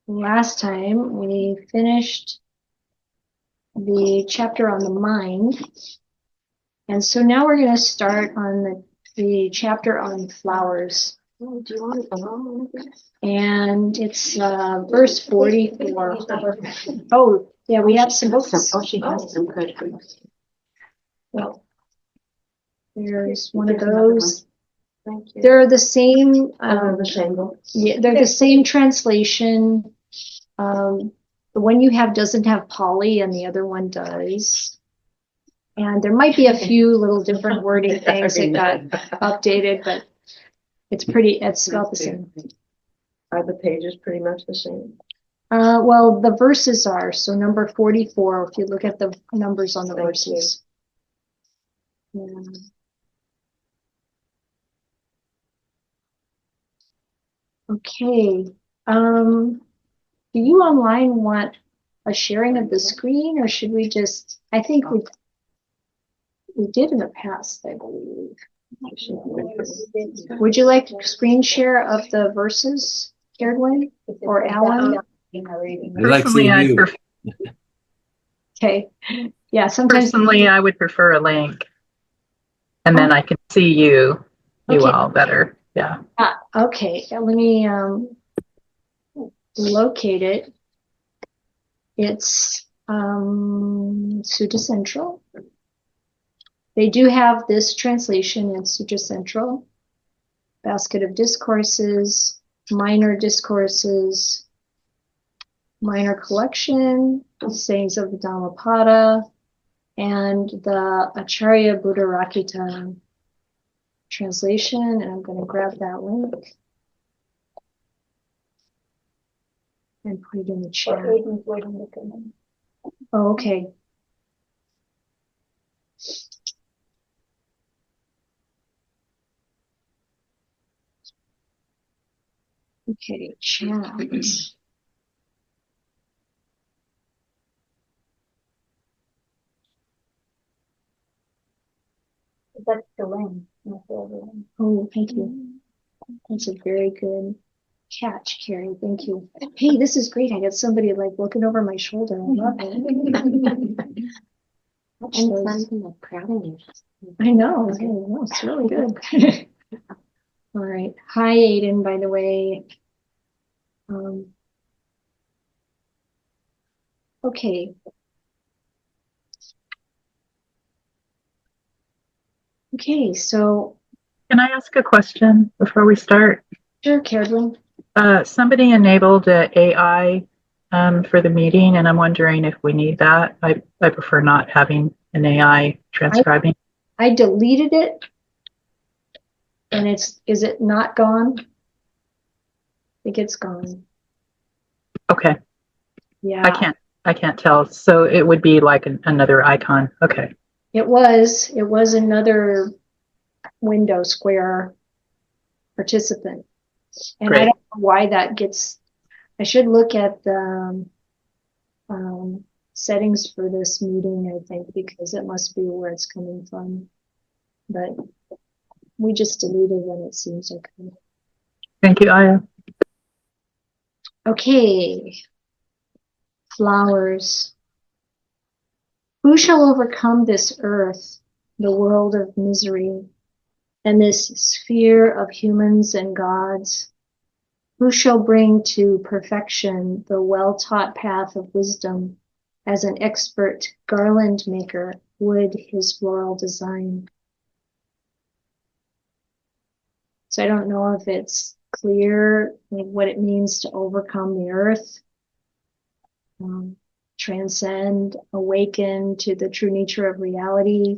last time we finished the chapter on the mind. And so now we're going to start on the chapter on flowers. Oh, do you want to know? And it's verse 44. Oh, yeah, we have some books. Oh, she has some good books. Well, there's one of those. Thank you. They're the same. The same books. Yeah, they're the same translation. The one you have doesn't have Pali, and the other one does. And there might be a few little different wording things that got updated, but it's about the same. Are the pages pretty much the same? Well, the verses are. So number 44, if you look at the numbers on the verses. Yeah. Okay. Do you online want a sharing of the screen, or should we just, I think we did in the past, I believe. Would you like screen share of the verses, Carolyn or Alan? I like seeing you. Okay. Yeah, sometimes. Personally, I would prefer a link. And then I can see you Okay. all better. Yeah. Okay. Let me locate it. It's Sutta Central. They do have this translation in Sutta Central. Basket of Discourses, Minor Discourses, Minor Collection, Sayings of the Dhammapada, and the Acharya Buddharakkhita translation. And I'm going to grab that link and put it in the chat. Oh, okay. Okay, chat. That's the link. Oh, thank you. That's a very good catch, Carrie. Thank you. Hey, this is great. I got somebody like looking over my shoulder. I love it. I'm proud of you. I know. It's really good. All right. Hi, Aiden, by the way. Okay. Okay, so. Can I ask a question before we start? Sure, Carolyn. Somebody enabled AI for the meeting, and I'm wondering if we need that. I prefer not having an AI transcribing. I deleted it, and is it not gone? I think it's gone. Okay. Yeah. I can't tell. So it would be like another icon. Okay. It was another window square participant. And Great. I don't know why that gets, I should look at the settings for this meeting, I think, because it must be where it's coming from. But we just deleted and it seems okay. Thank you, Ayya. Okay. Flowers. Who shall overcome this earth, the world of misery, and this sphere of humans and gods? Who shall bring to perfection the well-taught path of wisdom, as an expert garland maker would his floral design? So I don't know if it's clear what it means to overcome the earth, transcend, awaken to the true nature of reality,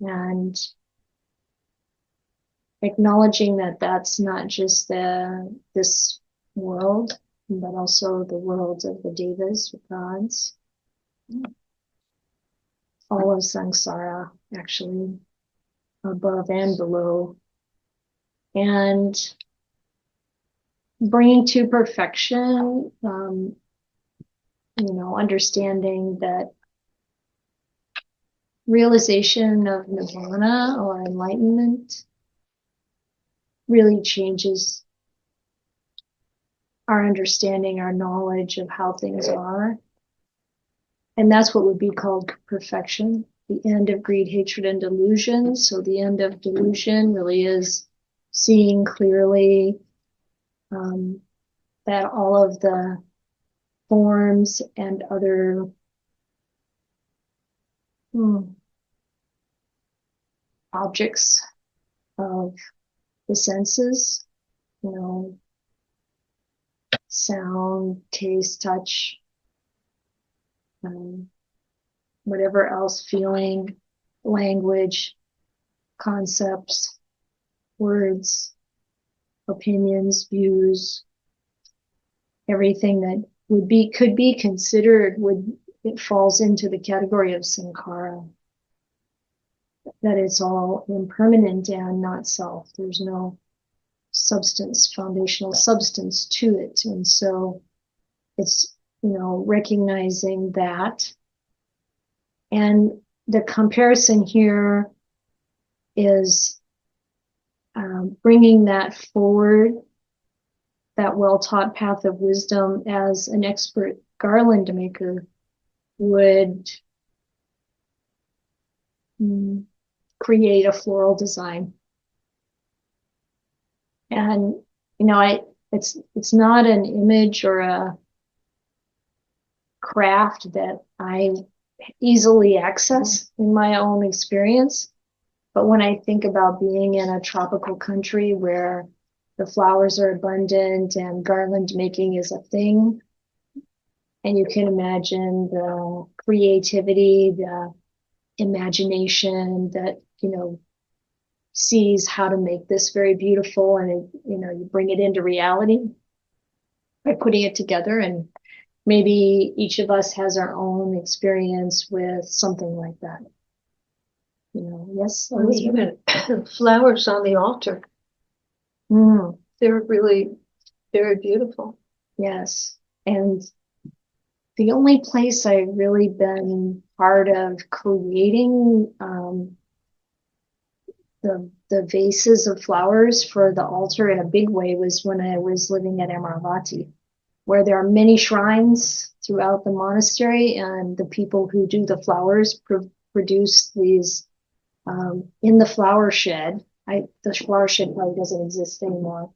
and acknowledging that that's not just this world, but also the world of the devas, the gods, all of samsara, actually, above and below, and bringing to perfection, understanding that realization of nirvana or enlightenment really changes our understanding, our knowledge of how things are. And that's what would be called perfection, the end of greed, hatred, and delusion. So the end of delusion really is seeing clearly that all of the forms and other objects of the senses, sound, taste, touch, whatever else, feeling, language, concepts, words, opinions, views, everything that could be considered it falls into the category of sankhara. That it's all impermanent and not self. There's no substance, foundational substance to it. And so it's, recognizing that. And the comparison here is bringing that forward, that well-taught path of wisdom, as an expert garland maker would create a floral design. And, it's not an image or a craft that I easily access in my own experience. But when I think about being in a tropical country where the flowers are abundant and garland making is a thing, and you can imagine the creativity, the imagination that, sees how to make this very beautiful, and you bring it into reality by putting it together. And maybe each of us has our own experience with something like that. Yes. Or even flowers on the altar. They're really very beautiful. Yes. And the only place I've really been part of creating the vases of flowers for the altar in a big way was when I was living at Amaravati, where there are many shrines throughout the monastery, and the people who do the flowers produce these in the flower shed. The flower shed probably doesn't exist anymore.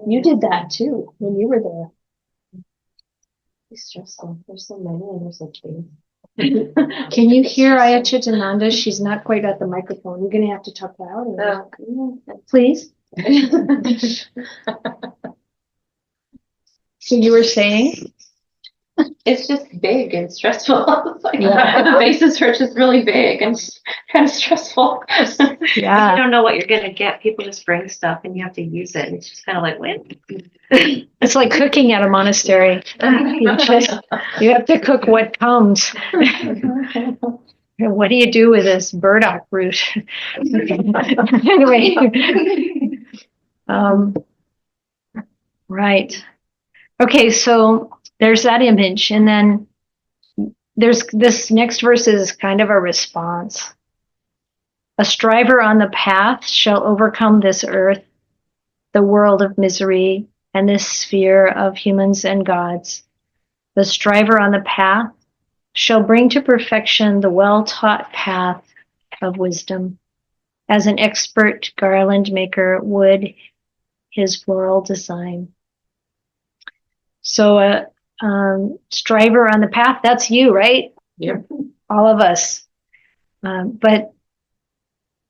You did that too when you were there. It's stressful. There's so many, and there's like trees. Can you hear Ayya Chitananda? She's not quite at the microphone. You're going to have to talk louder. Please. So you were saying? It's just big and stressful. The vases are just really big and kind of stressful. Yeah. You don't know what you're going to get. People just bring stuff and you have to use it. And it's just kind of like, what? It's like cooking at a monastery. You have to cook what comes. What do you do with this burdock root? Anyway. Right. Okay, so there's that image. And then there's this next verse is kind of a response. A striver on the path shall overcome this earth, the world of misery, and this sphere of humans and gods. The striver on the path shall bring to perfection the well-taught path of wisdom, as an expert garland maker would his floral design. So a striver on the path, that's you, right? Yep. All of us. But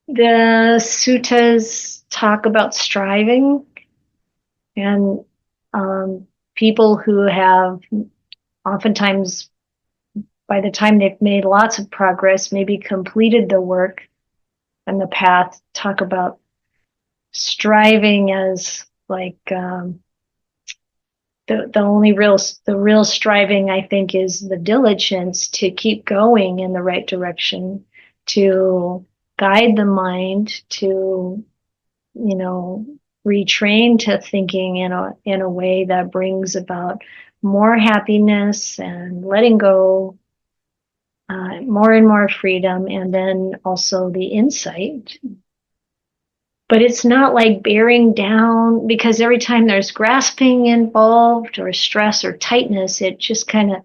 the suttas talk about striving, and people who have oftentimes, by the time they've made lots of progress, maybe completed the work and the path, talk about striving as like the real striving, I think, is the diligence to keep going in the right direction, to guide the mind, to retrain to thinking in a way that brings about more happiness and letting go, more and more freedom, and then also the insight But it's not like bearing down, because every time there's grasping involved or stress or tightness, it just kind of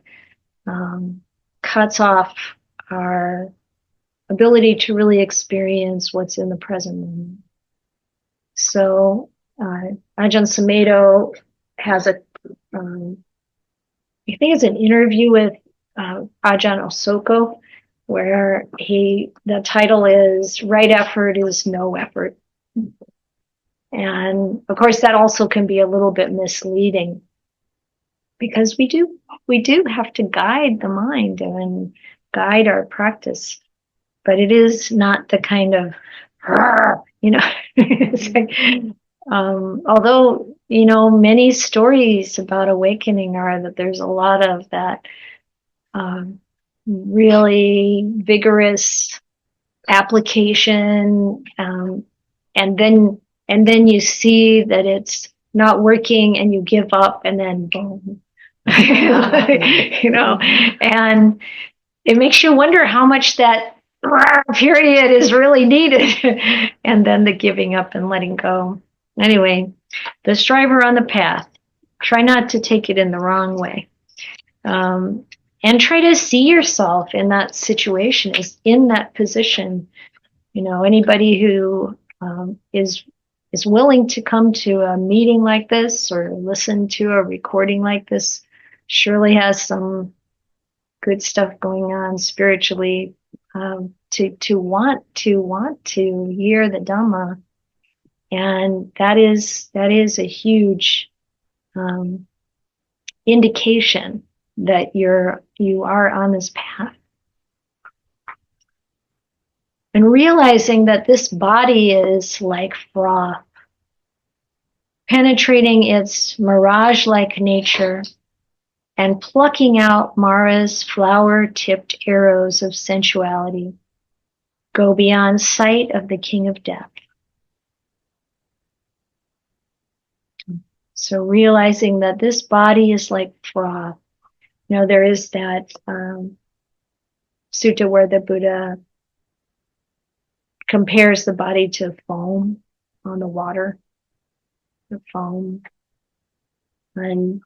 cuts off our ability to really experience what's in the present moment. So Ajahn Sumedho has I think it's an interview with Ajahn Osoko, where the title is "Right Effort is No Effort." And of course, that also can be a little bit misleading, because we do have to guide the mind and guide our practice, but it is not the kind of, it's like, although, many stories about awakening are that there's a lot of that really vigorous application, and then you see that it's not working and you give up, and then boom. And it makes you wonder how much that period is really needed. And then the giving up and letting go. Anyway, the striver on the path, try not to take it in the wrong way. And try to see yourself in that situation, is in that position. Anybody who is willing to come to a meeting like this or listen to a recording like this surely has some good stuff going on spiritually, to want to hear the Dhamma. And that is a huge indication that you are on this path. And realizing that this body is like froth, penetrating its mirage-like nature and plucking out Mara's flower-tipped arrows of sensuality, go beyond sight of the King of Death. So realizing that this body is like froth. There is that sutta where the Buddha compares the body to foam on the water, the foam. And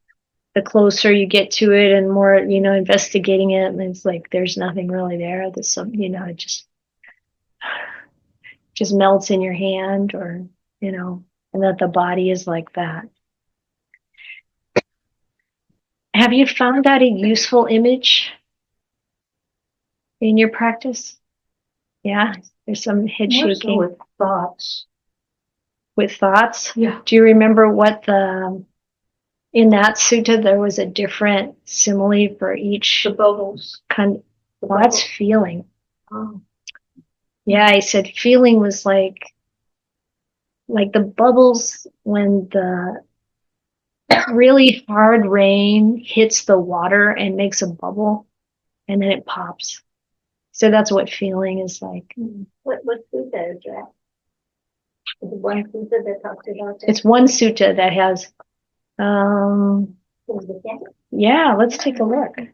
the closer you get to it and more, investigating it, and it's like there's nothing really there. There's some, it just melts in your hand, or, and that the body is like that. Have you found that a useful image in your practice? Yeah, there's some head shaking. With thoughts. With thoughts? Yeah. Do you remember what in that sutta there was a different simile for each? The bubbles. Well, that's feeling. Oh. Yeah, I said feeling was like the bubbles when the really hard rain hits the water and makes a bubble, and then it pops. So that's what feeling is like. What sutta is that? Is it one sutta that talks about that? It's one sutta that has. Yeah, let's take a look. Do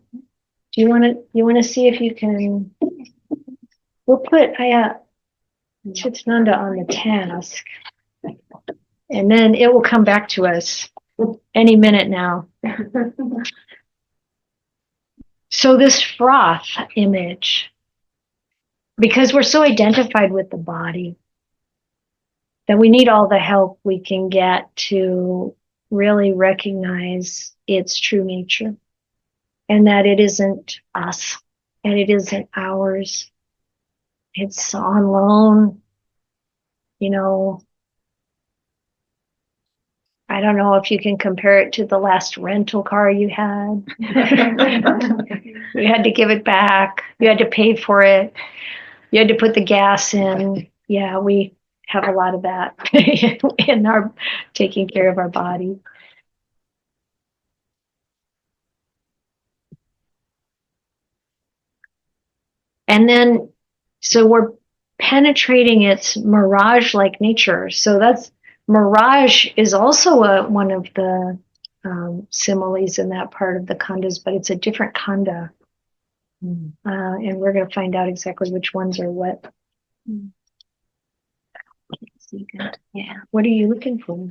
you want to see if you can? We'll put Ayya Chitananda on the task, and then it will come back to us any minute now. So this froth image, because we're so identified with the body, that we need all the help we can get to really recognize its true nature, and that it isn't us and it isn't ours. It's on loan. I don't know if you can compare it to the last rental car you had. You had to give it back. You had to pay for it. You had to put the gas in. Yeah, we have a lot of that in our taking care of our body. And then, so we're penetrating its mirage-like nature. So that's mirage is also one of the similes in that part of the khandas, but it's a different khanda. And we're going to find out exactly which ones are what. Second. Yeah. What are you looking for?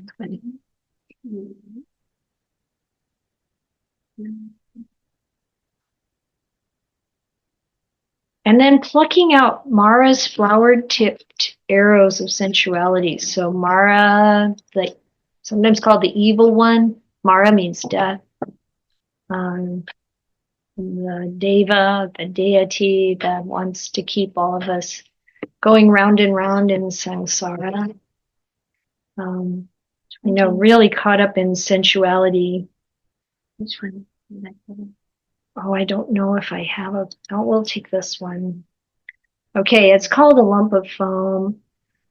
And then plucking out Mara's flower-tipped arrows of sensuality. So Mara, sometimes called the evil one. Mara means death. The Deva, the deity that wants to keep all of us going round and round in samsara. Really caught up in sensuality. Which one? Oh, I don't know if I have we'll take this one. Okay, it's called a lump of foam.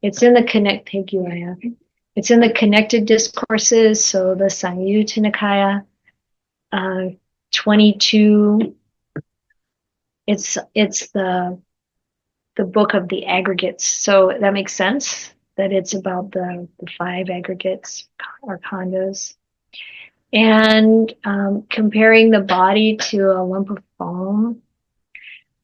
It's in the thank you, Ayya. It's in the connected discourses, so the Samyutta Nikaya, 22. It's the book of the aggregates. So that makes sense that it's about the 5 aggregates or khandas. And comparing the body to a lump of foam,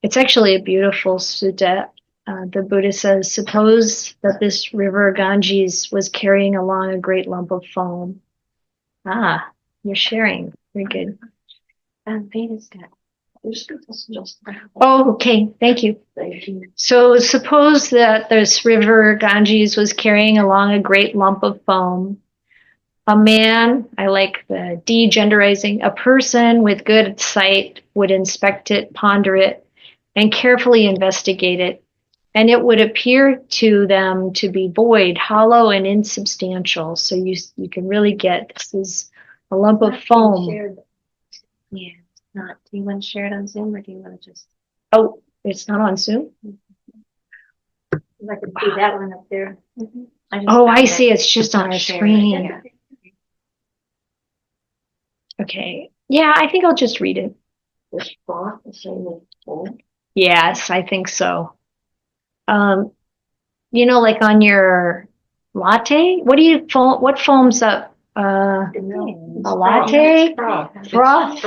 it's actually a beautiful sutta. The Buddha says, suppose that this river Ganges was carrying along a great lump of foam. Ah, you're sharing. Very good. Oh, okay. Thank you. So suppose that this river Ganges was carrying along a great lump of foam. A man, I like the degenderizing, a person with good sight would inspect it, ponder it, and carefully investigate it. And it would appear to them to be void, hollow, and insubstantial. So you can really get, this is a lump of foam. Yeah, it's not. Do you want to share it on Zoom or do you want to just? Oh, it's not on Zoom? I can see that one up there. I see. It's just on our screen. Yeah. Okay. Yeah, I think I'll just read it. Yes, I think so. Like on your latte, what foams up? A latte? Froth.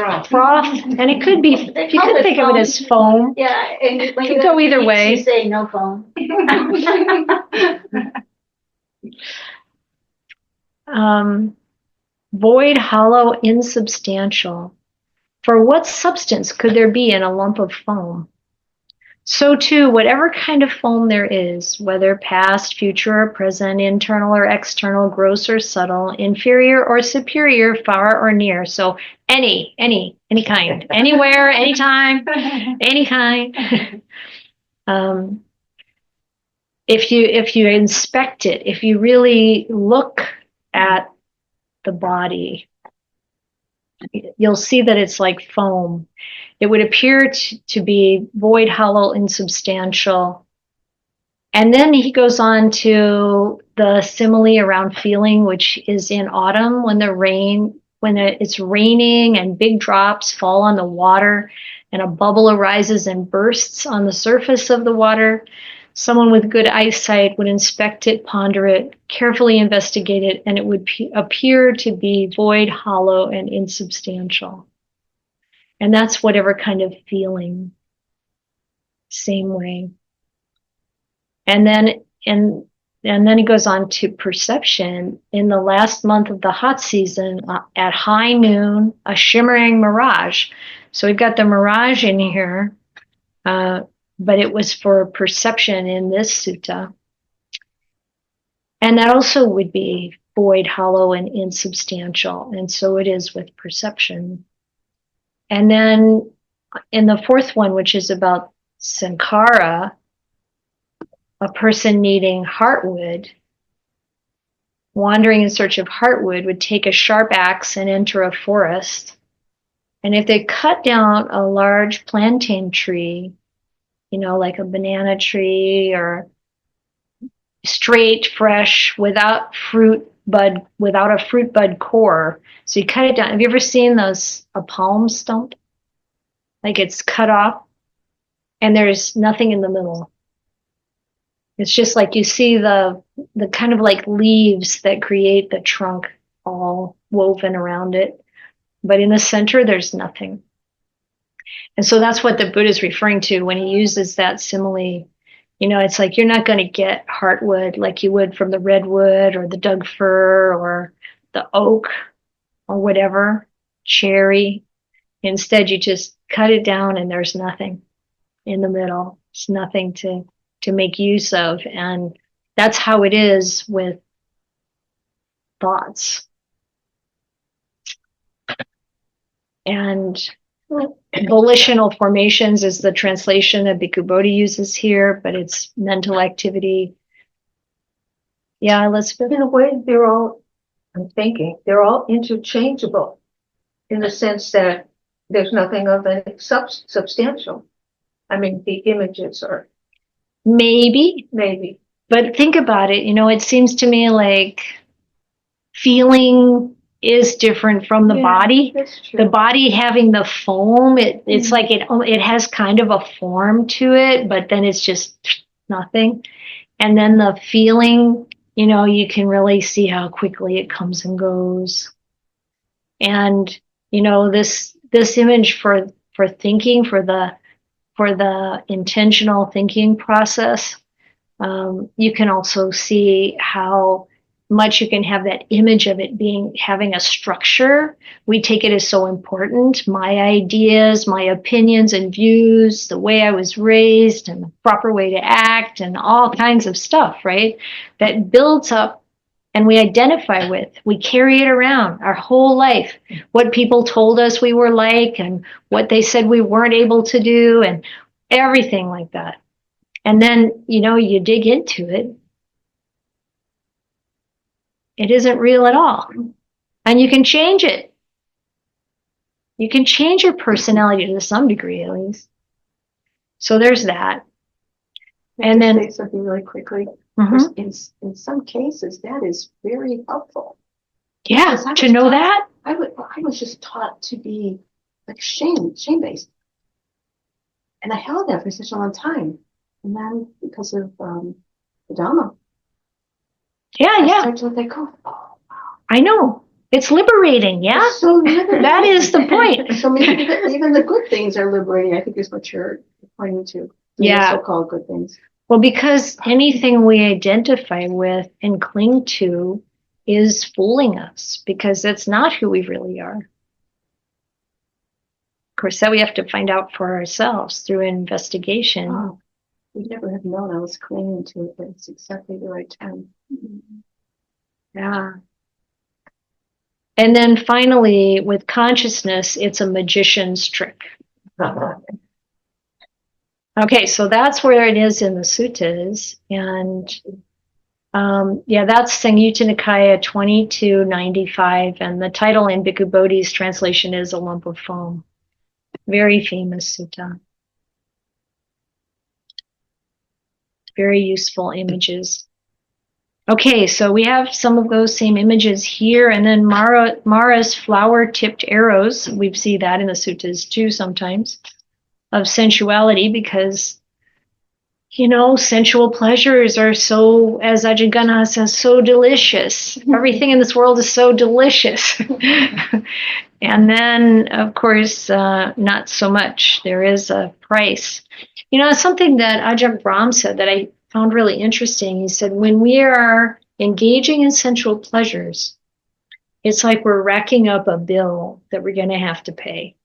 And it could be, you could think of it as foam. Yeah, and it could go either way. You say no foam. Void, hollow, insubstantial. For what substance could there be in a lump of foam? So too, whatever kind of foam there is, whether past, future, or present, internal or external, gross or subtle, inferior or superior, far or near. So any kind, anywhere, anytime, any kind. If you inspect it, if you really look at the body, you'll see that it's like foam. It would appear to be void, hollow, insubstantial. And then he goes on to the simile around feeling, which is in autumn when it's raining and big drops fall on the water and a bubble arises and bursts on the surface of the water. Someone with good eyesight would inspect it, ponder it, carefully investigate it, and it would appear to be void, hollow, and insubstantial. And that's whatever kind of feeling. Same way. And then he goes on to perception. In the last month of the hot season, at high noon, a shimmering mirage. So we've got the mirage in here, but it was for perception in this sutta. And that also would be void, hollow, and insubstantial. And so it is with perception. And then in the 4th one, which is about sankhara, a person needing heartwood, wandering in search of heartwood, would take a sharp axe and enter a forest. And if they cut down a large plantain tree, like a banana tree or straight, fresh, without a fruit bud core. So you cut it down. Have you ever seen a palm stump? Like it's cut off and there's nothing in the middle. It's just like you see the kind of like leaves that create the trunk all woven around it. But in the center, there's nothing. And so that's what the Buddha is referring to when he uses that simile. It's like you're not going to get heartwood like you would from the redwood or the Doug fir or the oak or whatever, cherry. Instead, you just cut it down and there's nothing in the middle. It's nothing to make use of. And that's how it is with thoughts. And volitional formations is the translation that Bhikkhu Bodhi uses here, but it's mental activity. Yeah, Elizabeth? In a way, I'm thinking, they're all interchangeable in the sense that there's nothing of any substantial. I mean, the images are Maybe. But think about it. It seems to me like feeling is different from the body. That's true. The body having the foam, it's like it has kind of a form to it, but then it's just nothing. And then the feeling, you can really see how quickly it comes and goes. And this image for thinking, for the intentional thinking process, you can also see how much you can have that image of it having a structure. We take it as so important. My ideas, my opinions and views, the way I was raised and the proper way to act and all kinds of stuff, right? That builds up and we identify with. We carry it around our whole life. What people told us we were like and what they said we weren't able to do and everything like that. And then, you dig into it. It isn't real at all. And you can change it. You can change your personality to some degree, at least. So there's that. And then say something really quickly. In some cases, that is very helpful. Yeah, to know that. I was just taught to be like shame-based. And I held that for such a long time. And then because of the Dhamma, I started to let that go. Oh, wow. I know. It's liberating, yeah? It's so liberating. That is the point. So maybe even the good things are liberating, I think is what you're pointing to. Yeah. The so-called good things. Well, because anything we identify with and cling to is fooling us, because that's not who we really are. Of course, that we have to find out for ourselves through investigation. Oh, we'd never have known I was clinging to it, but it's exactly the right time. Yeah. And then finally, with consciousness, it's a magician's trick. Okay, so that's where it is in the suttas. And that's Samyutta Nikaya 2295. And the title in Bhikkhu Bodhi's translation is A Lump of Foam. Very famous sutta. Very useful images. Okay, so we have some of those same images here, and then Mara's flower-tipped arrows. We see that in the suttas too sometimes, of sensuality, because, sensual pleasures are so, as Ajahn Ghana says, so delicious. Everything in this world is so delicious. And then, of course, not so much. There is a price. Something that Ajahn Brahm said that I found really interesting. He said, when we are engaging in sensual pleasures, it's like we're racking up a bill that we're going to have to pay.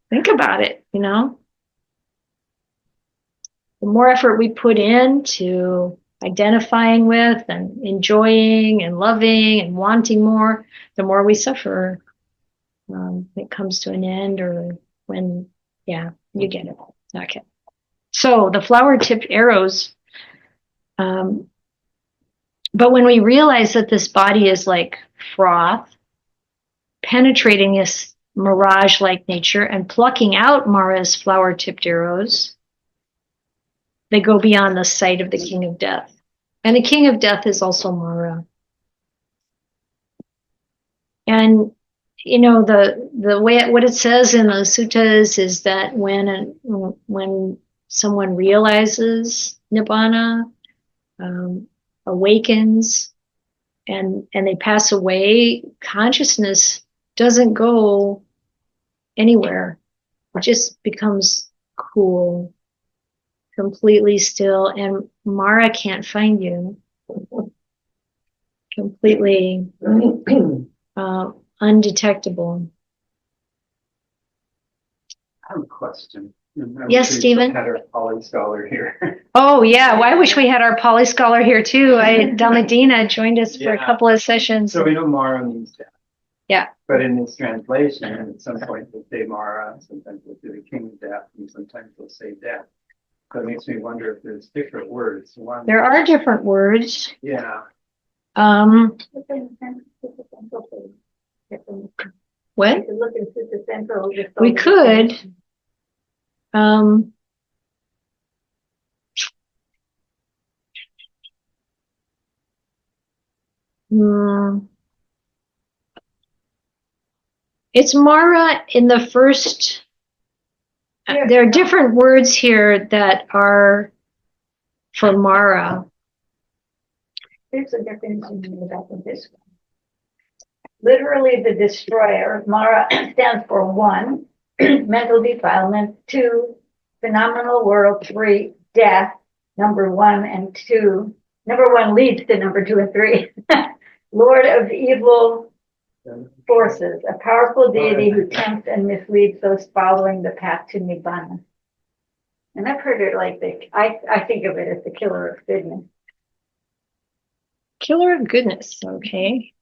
Think about it, The more effort we put into identifying with and enjoying and loving and wanting more, the more we suffer. It comes to an end, or when, you get it. Okay. So the flower-tipped arrows, but when we realize that this body is like froth, penetrating this mirage-like nature and plucking out Mara's flower-tipped arrows, they go beyond the sight of the King of Death. And the King of Death is also Mara. And the way what it says in the suttas is that when someone realizes nibbana, awakens, and they pass away, consciousness doesn't go anywhere. It just becomes cool, completely still, and Mara can't find you. Completely undetectable. I have a question. Yes, We Stephen? had our Pali scholar here. Oh yeah, well, I wish we had our Pali scholar here too. Dhammadina joined us for a couple of sessions. So we know Mara means death. Yeah. But in this translation, at some point they'll say Mara, sometimes they'll say the king of death, and sometimes they'll say death. So it makes me wonder if there's different words. One, There are different words. yeah. What? Look into the central. We could. It's Mara in the first. There are different words here that are for Mara. Here's a definition about this one. Literally, the destroyer. Mara stands for 1, mental defilement; 2, phenomenal world; 3, death. Number 1 and 2. Number 1 leads to number 2 and 3. Lord of evil forces, a powerful deity who tempts and misleads those following the path to Nibbana. And I've heard it like I think of it as the killer of goodness. Killer of goodness. Okay.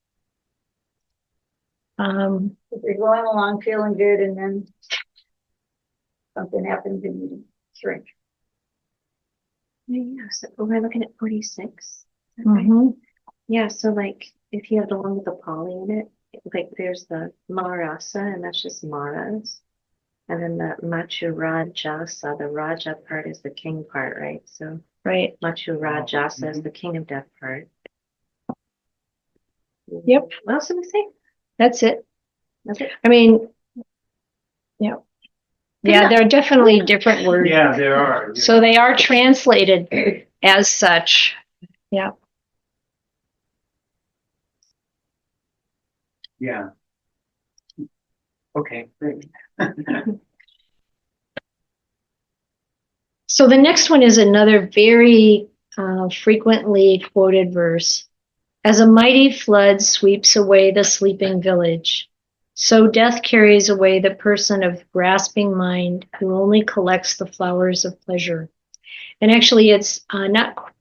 If you're going along feeling good and then something happens and you shrink. Yeah, so we're looking at 46. Mhm. Yeah, so like if you have the one with the poly in it, like there's the Maharasa, and that's just Maras. And then the Machu Rajasa, the Raja part is the king part, right? So Right. Machu Rajasa is the king of death part. Yep. What else did we say? That's it. That's it. I mean, yeah. Yeah, there are definitely different words. Yeah, there are. So they are translated as such. Yeah. Yeah. Okay, great. So the next one is another very frequently quoted verse. As a mighty flood sweeps away the sleeping village, so death carries away the person of grasping mind who only collects the flowers of pleasure. And actually, it's not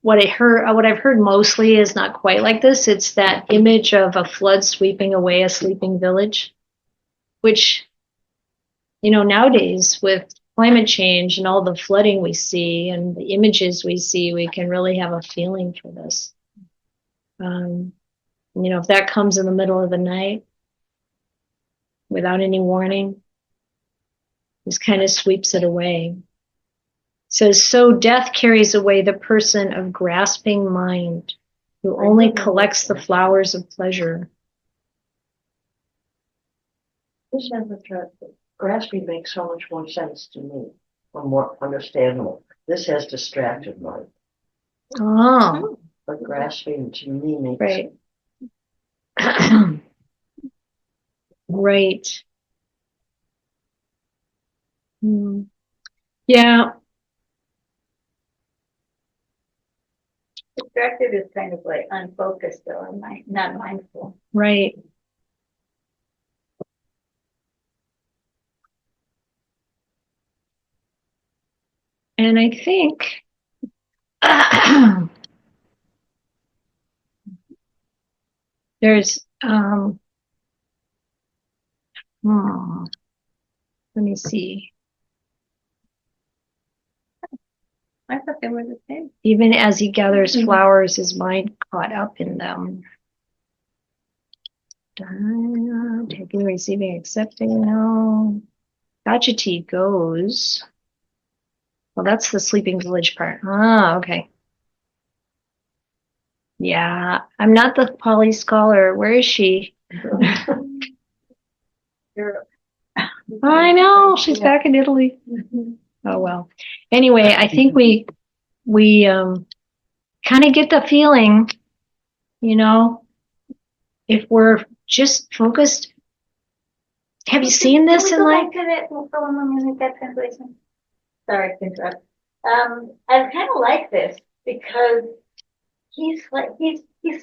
what I've heard mostly is not quite like this. It's that image of a flood sweeping away a sleeping village, which, nowadays with climate change and all the flooding we see and the images we see, we can really have a feeling for this. If that comes in the middle of the night without any warning, just kind of sweeps it away. It says, so death carries away the person of grasping mind who only collects the flowers of pleasure. This grasping makes so much more sense to me, or more understandable. This has distracted mind, Oh, but grasping to me makes right. Right. Yeah. Distracted is kind of like unfocused though, and not mindful. Right. And I think there's let me see. I thought they were the same. Even as he gathers flowers, his mind caught up in them. Taking, receiving, accepting, no. Gachati goes. Well, that's the sleeping village part. Ah, okay. Yeah, I'm not the Pali scholar. Where is she? I know, she's back in Italy. Oh, well. Anyway, I think we kind of get the feeling, if we're just focused. Have you seen this in life? That translation? sorry to interrupt. I kind of like this because he's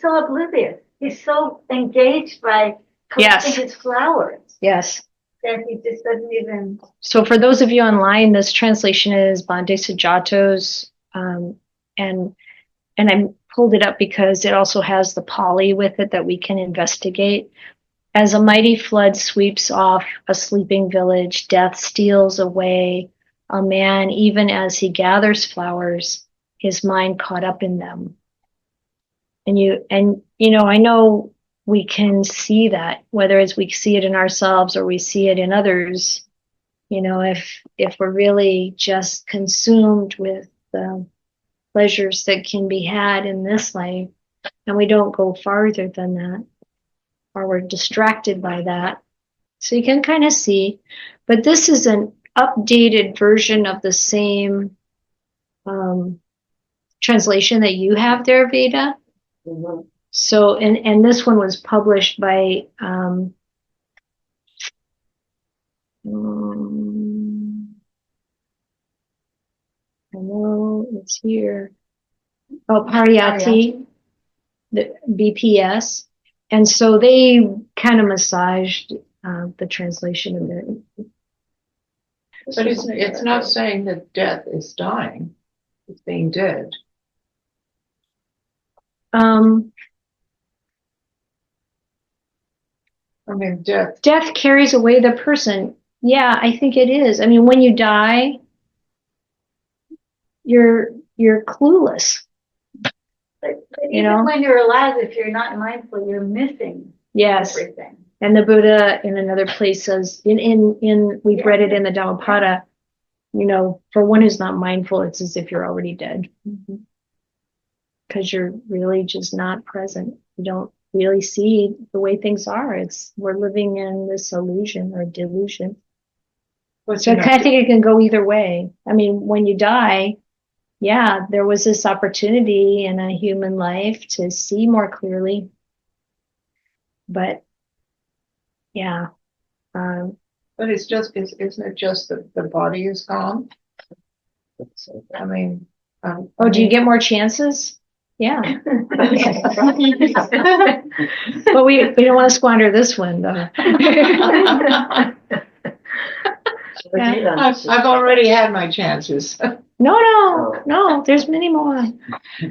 so oblivious. He's so engaged by collecting Yes. his flowers Yes. that he just doesn't even. So for those of you online, this translation is Bande Sujato's, and I pulled it up because it also has the Pali with it that we can investigate. As a mighty flood sweeps off a sleeping village, death steals away a man even as he gathers flowers, his mind caught up in them. And I know we can see that, whether it's we see it in ourselves or we see it in others. If we're really just consumed with the pleasures that can be had in this life, and we don't go farther than that, or we're distracted by that. So you can kind of see, but this is an updated version of the same translation that you have there, Veda. Mhm. So, and this one was published by, I know it's here. Oh, Pariyatti, the BPS. And so they kind of massaged the translation of it. But it's not saying that death is dying. It's being dead. I mean, Death carries away the person. Yeah, I think it is. I mean, when you die, you're clueless. But even when you're alive, if you're not mindful, you're missing everything. And the Buddha in another place says, we've read it in the Dhammapada, for one who's not mindful, it's as if you're already dead. Because you're really just not present. You don't really see the way things are. We're living in this illusion or delusion. So I think it can go either way. I mean, when you die, yeah, there was this opportunity in a human life to see more clearly. But yeah. But isn't it just that the body is gone? I mean, do you get more chances? Yeah. But we don't want to squander this one, though. I've already had my chances. No, there's many more.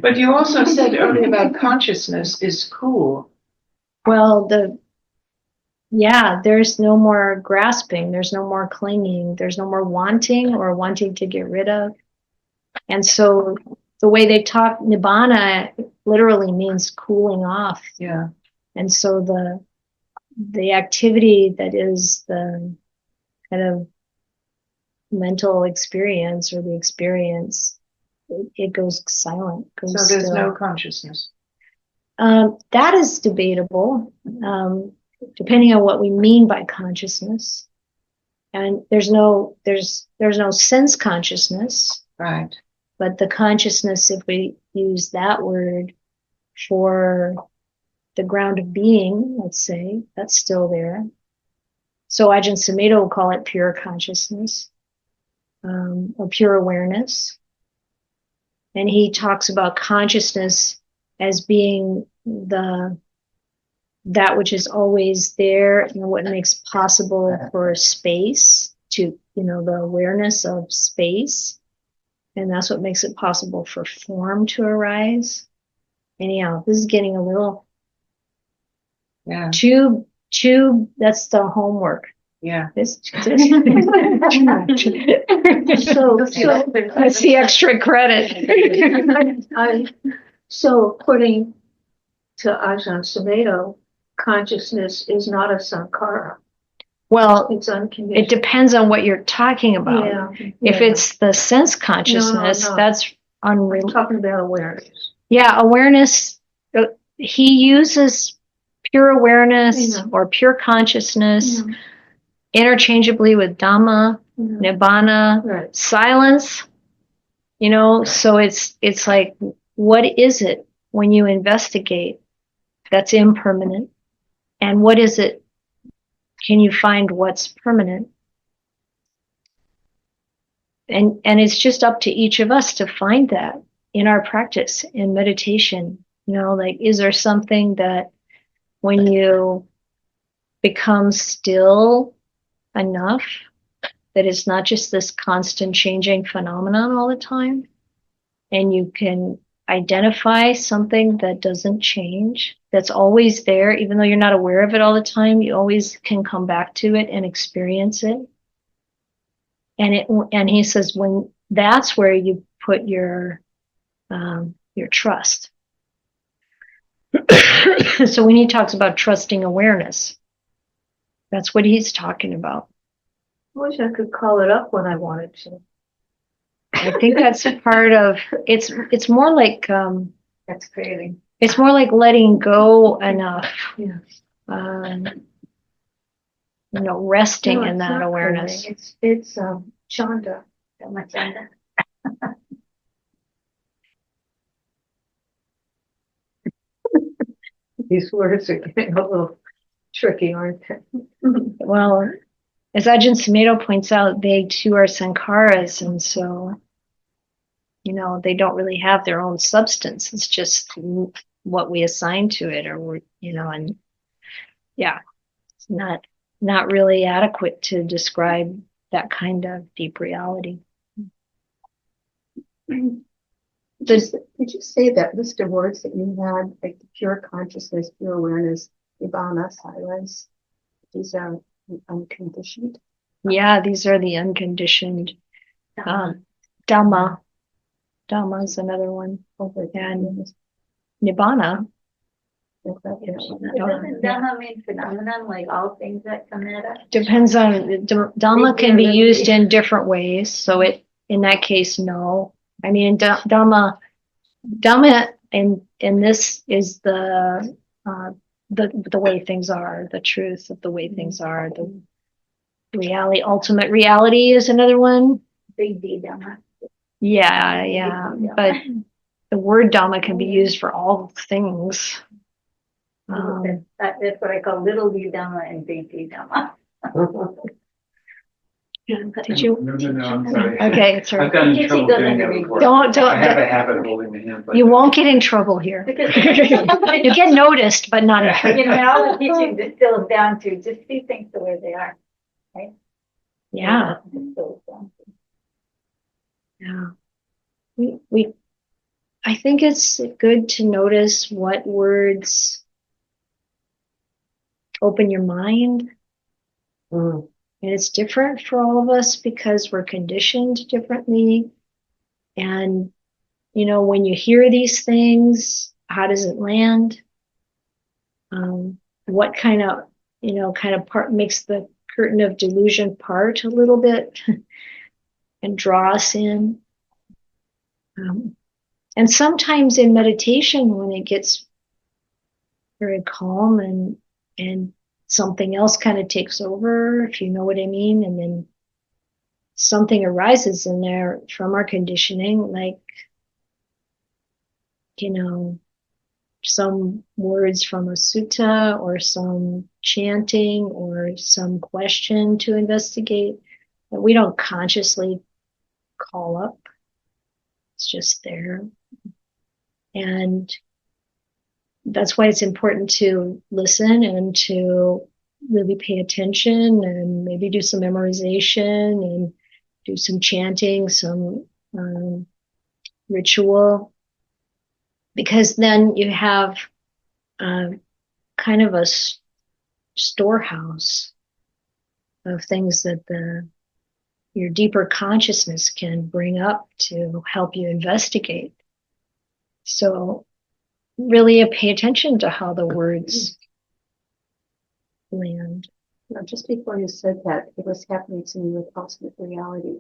But you also said earlier about consciousness is cool. Well, there's no more grasping, there's no more clinging, there's no more wanting or wanting to get rid of. And so the way they talk, nibbana literally means cooling off. Yeah. And so the activity that is the kind of mental experience or the experience, it goes silent. So there's no consciousness. That is debatable, depending on what we mean by consciousness. And there's no sense consciousness. Right. But the consciousness, if we use that word for the ground of being, let's say, that's still there. So Ajahn Sumedho will call it pure consciousness, or pure awareness. And he talks about consciousness as being that which is always there and what makes possible for space to, the awareness of space. And that's what makes it possible for form to arise. Anyhow, this is getting a little too, that's the homework. Yeah. That's the extra credit. So according to Ajahn Sumedho, consciousness is not a sankhara. Well, It's unconditional. it depends on what you're talking about. If it's the sense consciousness, that's unreal. I'm talking about awareness. Yeah, awareness. He uses pure awareness or pure consciousness interchangeably with Dhamma, Nibbana, silence. So it's like, what is it when you investigate that's impermanent? And what is it? Can you find what's permanent? And it's just up to each of us to find that in our practice in meditation. You know, like, is there something that when you become still enough that it's not just this constant changing phenomenon all the time, and you can identify something that doesn't change, that's always there, even though you're not aware of it all the time, you always can come back to it and experience it. And he says, when that's where you put your trust. So when he talks about trusting awareness, that's what he's talking about. I wish I could call it up when I wanted to. I think that's a part of it's more like That's creating. it's more like letting go enough. Yeah. Resting No, in it's that not awareness. coding. It's Chanda. Dhamma Chanda. These words are getting a little tricky, aren't they? Well, as Ajahn Sumedho points out, they too are sankharas, and so they don't really have their own substance. It's just what we assign to it, or and yeah, it's not really adequate to describe that kind of deep reality. Did you say that list of words that you had, like the pure consciousness, pure awareness, nibbana, silence, these are unconditioned? Yeah, these are the unconditioned. Dhamma. Dhamma is another one. And nibbana. Doesn't Dhamma mean phenomenon, like all things that come at us? Depends on Dhamma can be used in different ways. So in that case, no. I mean, Dhamma in this is the way things are, the truth of the way things are, the reality, ultimate reality is another one. Big D Dhamma. Yeah. But the word Dhamma can be used for all things. That's what I call little D Dhamma and big D Dhamma. Did you? No, I'm sorry. Okay, it's all I've right. gotten in trouble doing that before. Don't. I have a habit of holding my hand. You won't get in trouble here. You get noticed, but not in trouble. And all the teaching distills down to just see things the way they are, right? Yeah. Distills down to. Yeah. I think it's good to notice what words open your mind. And it's different for all of us because we're conditioned differently. And, when you hear these things, how does it land? What kind of part makes the curtain of delusion part a little bit and draw us in? And sometimes in meditation, when it gets very calm and something else kind of takes over, if you know what I mean, and then something arises in there from our conditioning, like, some words from a sutta or some chanting or some question to investigate that we don't consciously call up. It's just there. And that's why it's important to listen and to really pay attention and maybe do some memorization and do some chanting, some ritual, because then you have kind of a storehouse of things that your deeper consciousness can bring up to help you investigate. So really pay attention to how the words land. Just before you said that, it was happening to me with ultimate reality.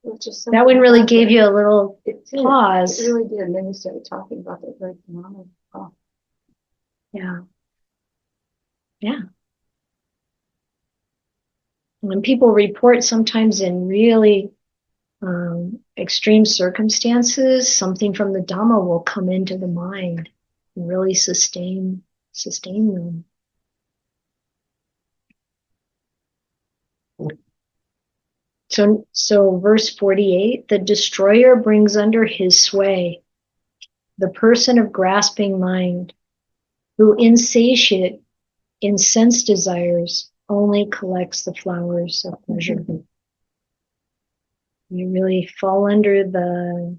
That one really gave you a little pause. It really did. And then you started talking about that very phenomenon. Oh. Yeah. When people report sometimes in really extreme circumstances, something from the Dhamma will come into the mind and really sustain them. So verse 48, the destroyer brings under his sway the person of grasping mind, who insatiate in sense desires only collects the flowers of pleasure. You really fall under the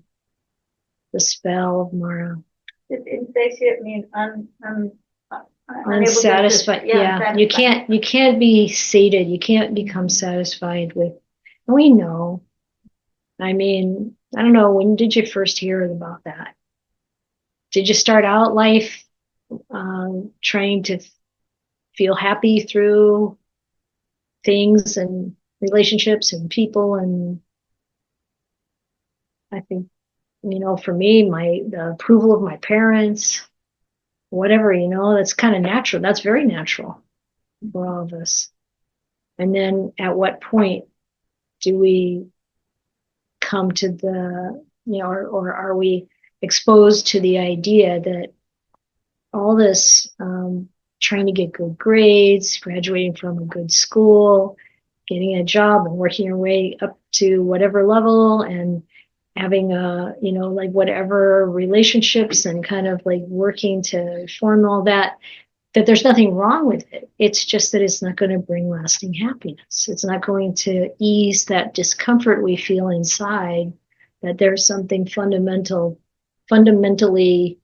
spell of Mara. Does insatiate mean Unsatisfied. Yeah, you can't be sated. You can't become satisfied with. And we know. I mean, I don't know. When did you first hear about that? Did you start out life trying to feel happy through things and relationships and people? And I think, for me, the approval of my parents, whatever, that's kind of natural. That's very natural for all of us. And then at what point do we come to the, or are we exposed to the idea that all this trying to get good grades, graduating from a good school, getting a job and working your way up to whatever level and having like whatever relationships and kind of like working to form all that there's nothing wrong with it. It's just that it's not going to bring lasting happiness. It's not going to ease that discomfort we feel inside, that there's something fundamentally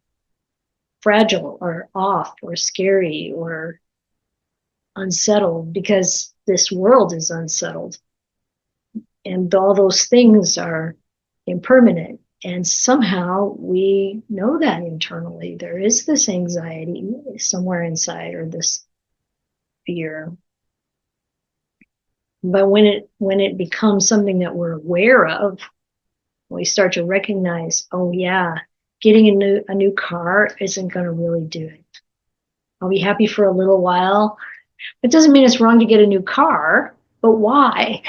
fragile or off or scary or unsettled, because this world is unsettled. And all those things are impermanent. And somehow we know that internally. There is this anxiety somewhere inside, or this fear. But when it becomes something that we're aware of, we start to recognize, oh yeah, getting a new car isn't going to really do it. I'll be happy for a little while. It doesn't mean it's wrong to get a new car, but why?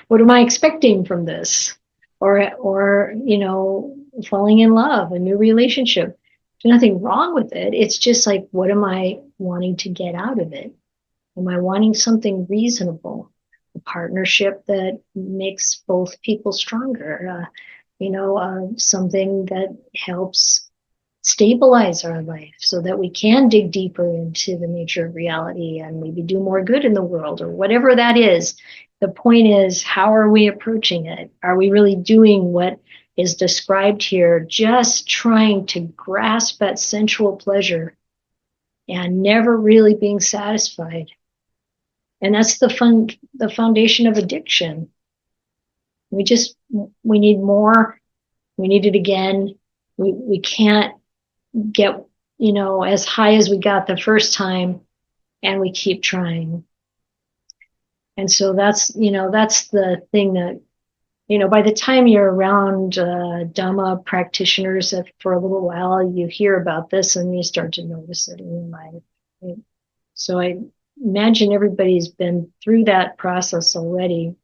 What am I expecting from this? Or falling in love, a new relationship. There's nothing wrong with it. It's just like, what am I wanting to get out of it? Am I wanting something reasonable? A partnership that makes both people stronger? Something that helps stabilize our life so that we can dig deeper into the nature of reality and maybe do more good in the world, or whatever that is. The point is, how are we approaching it? Are we really doing what is described here, just trying to grasp at sensual pleasure and never really being satisfied? And that's the foundation of addiction. We need more. We need it again. We can't get, as high as we got the first time, and we keep trying. And so that's the thing that, by the time you're around Dhamma practitioners for a little while, you hear about this and you start to notice it in your life. Right? So I imagine everybody's been through that process already,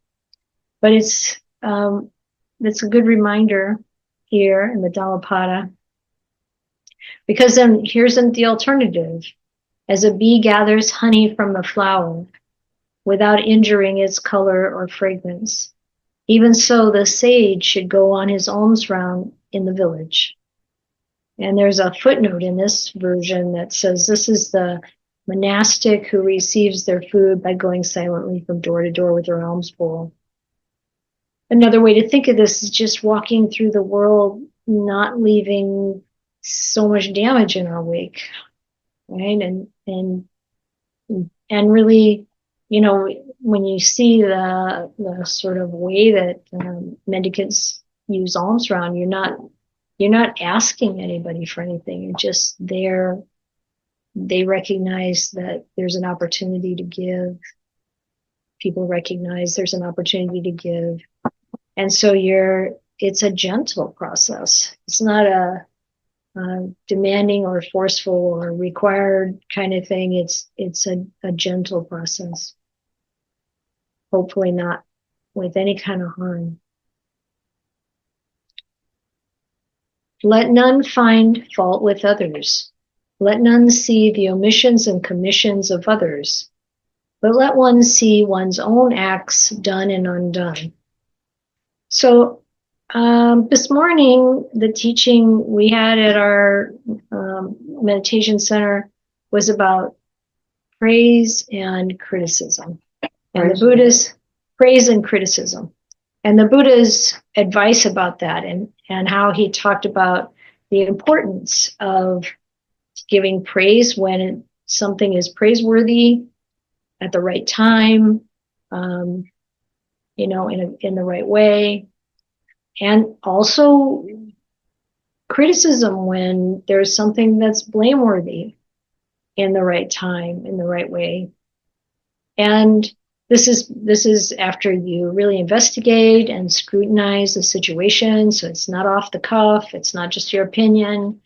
but it's a good reminder here in the Dhammapada, because then here's the alternative. As a bee gathers honey from the flower without injuring its color or fragrance, even so the sage should go on his alms round in the village. And there's a footnote in this version that says this is the monastic who receives their food by going silently from door to door with their alms bowl. Another way to think of this is just walking through the world, not leaving so much damage in our wake, right? And really, when you see the sort of way that mendicants use alms round, you're not asking anybody for anything. You're just there. They recognize that there's an opportunity to give. People recognize there's an opportunity to give. And so it's a gentle process. It's not a demanding or forceful or required kind of thing. It's a gentle process. Hopefully not with any kind of harm. Let none find fault with others. Let none see the omissions and commissions of others, but let one see one's own acts done and undone. So this morning, the teaching we had at our meditation center was about praise and criticism. And the Buddha's praise and criticism. And the Buddha's advice about that, and how he talked about the importance of giving praise when something is praiseworthy at the right time, in the right way. And also criticism when there's something that's blameworthy in the right time, in the right way. And this is after you really investigate and scrutinize the situation. So it's not off the cuff. It's not just your opinion.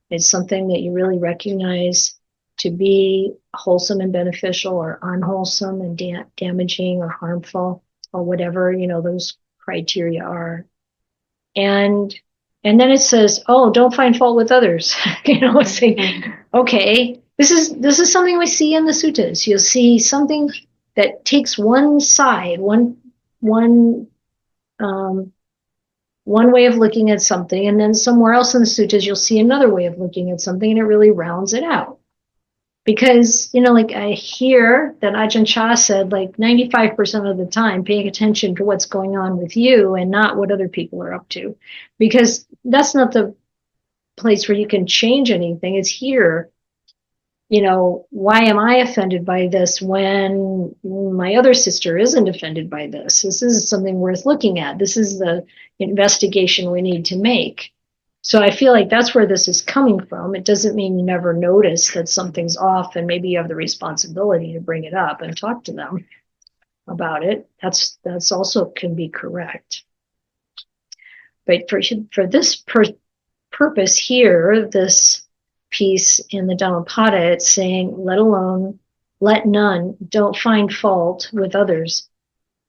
It's something that you really recognize to be wholesome and beneficial, or unwholesome and damaging or harmful, or whatever, those criteria are. And then it says, oh, don't find fault with others. It's like, okay, this is something we see in the suttas. You'll see something that takes one side, one way of looking at something, and then somewhere else in the suttas you'll see another way of looking at something, and it really rounds it out. Because, like I hear that Ajahn Chah said, like 95% of the time, paying attention to what's going on with you and not what other people are up to. Because that's not the place where you can change anything. It's here. Why am I offended by this when my other sister isn't offended by this? This is something worth looking at. This is the investigation we need to make. So I feel like that's where this is coming from. It doesn't mean you never notice that something's off, and maybe you have the responsibility to bring it up and talk to them about it. That's also can be correct. But for this purpose here, this piece in the Dhammapada, it's saying, let none, don't find fault with others.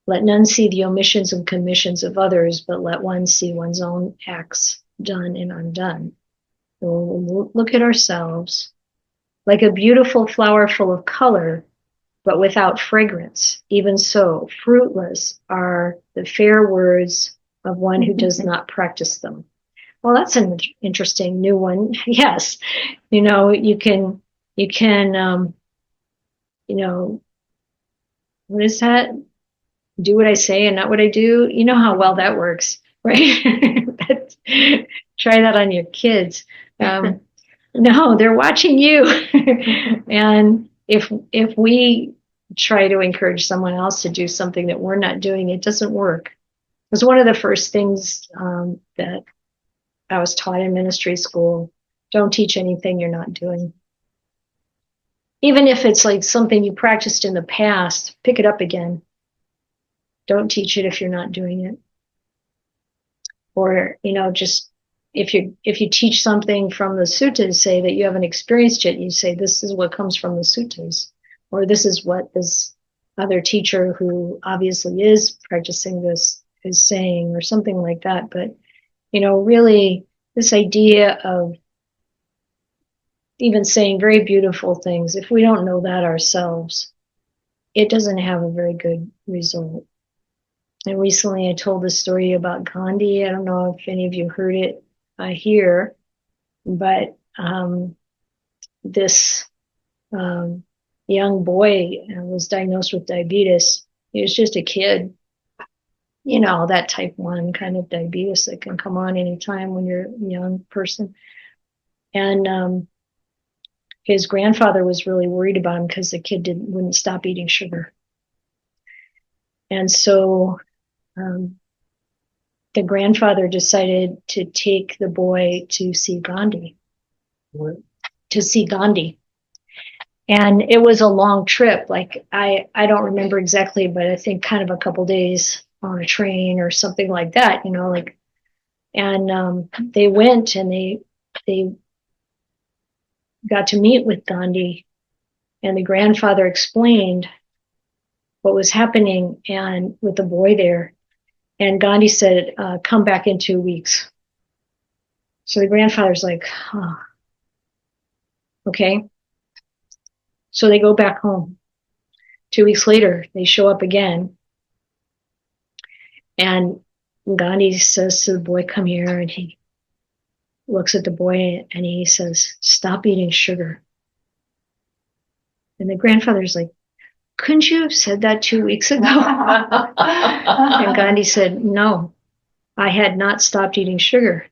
Let none see the omissions and commissions of others, but let one see one's own acts done and undone. So we'll look at ourselves like a beautiful flower full of color, but without fragrance. Even so, fruitless are the fair words of one who does not practice them. Well, that's an interesting new one. Yes. You can, what is that? Do what I say and not what I do. You know how well that works, right? Try that on your kids. No, they're watching you. And if we try to encourage someone else to do something that we're not doing, it doesn't work. It was one of the first things that I was taught in ministry school. Don't teach anything you're not doing. Even if it's like something you practiced in the past, pick it up again. Don't teach it if you're not doing it. Or, just if you teach something from the suttas, say that you haven't experienced it, you say, this is what comes from the suttas. Or this is what this other teacher who obviously is practicing this is saying, or something like that. But, really this idea of even saying very beautiful things, if we don't know that ourselves, it doesn't have a very good result. And recently I told the story about Gandhi. I don't know if any of you heard it here, but this young boy was diagnosed with diabetes. He was just a kid, that type 1 kind of diabetes that can come on anytime when you're a young person. And his grandfather was really worried about him because the kid wouldn't stop eating sugar. And so the grandfather decided to take the boy to see Gandhi. And it was a long trip. Like I don't remember exactly, but I think kind of a couple days on a train or something like that, and they went and they got to meet with Gandhi, and the grandfather explained what was happening and with the boy there. And Gandhi said, come back in 2 weeks. So the grandfather's like, okay. So they go back home. 2 weeks later, they show up again. And Gandhi says to the boy, come here, and he looks at the boy and he says, stop eating sugar. And the grandfather's like, couldn't you have said that 2 weeks ago? And Gandhi said, no, I had not stopped eating sugar.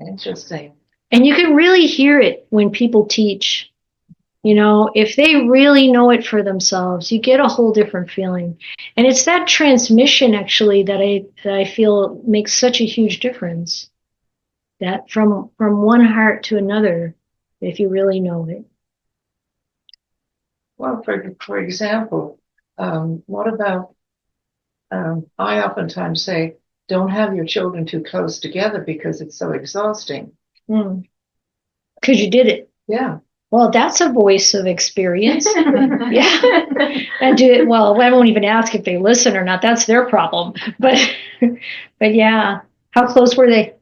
Interesting. And you can really hear it when people teach. You know, if they really know it for themselves, you get a whole different feeling. And it's that transmission actually that I feel makes such a huge difference. That from one heart to another, if you really know it. Well, for example, what about, I oftentimes say, don't have your children too close together because it's so exhausting. Because you did it. Yeah. Well, that's a voice of experience. Yeah. And well, I won't even ask if they listen or not. That's their problem. But yeah. How close were they?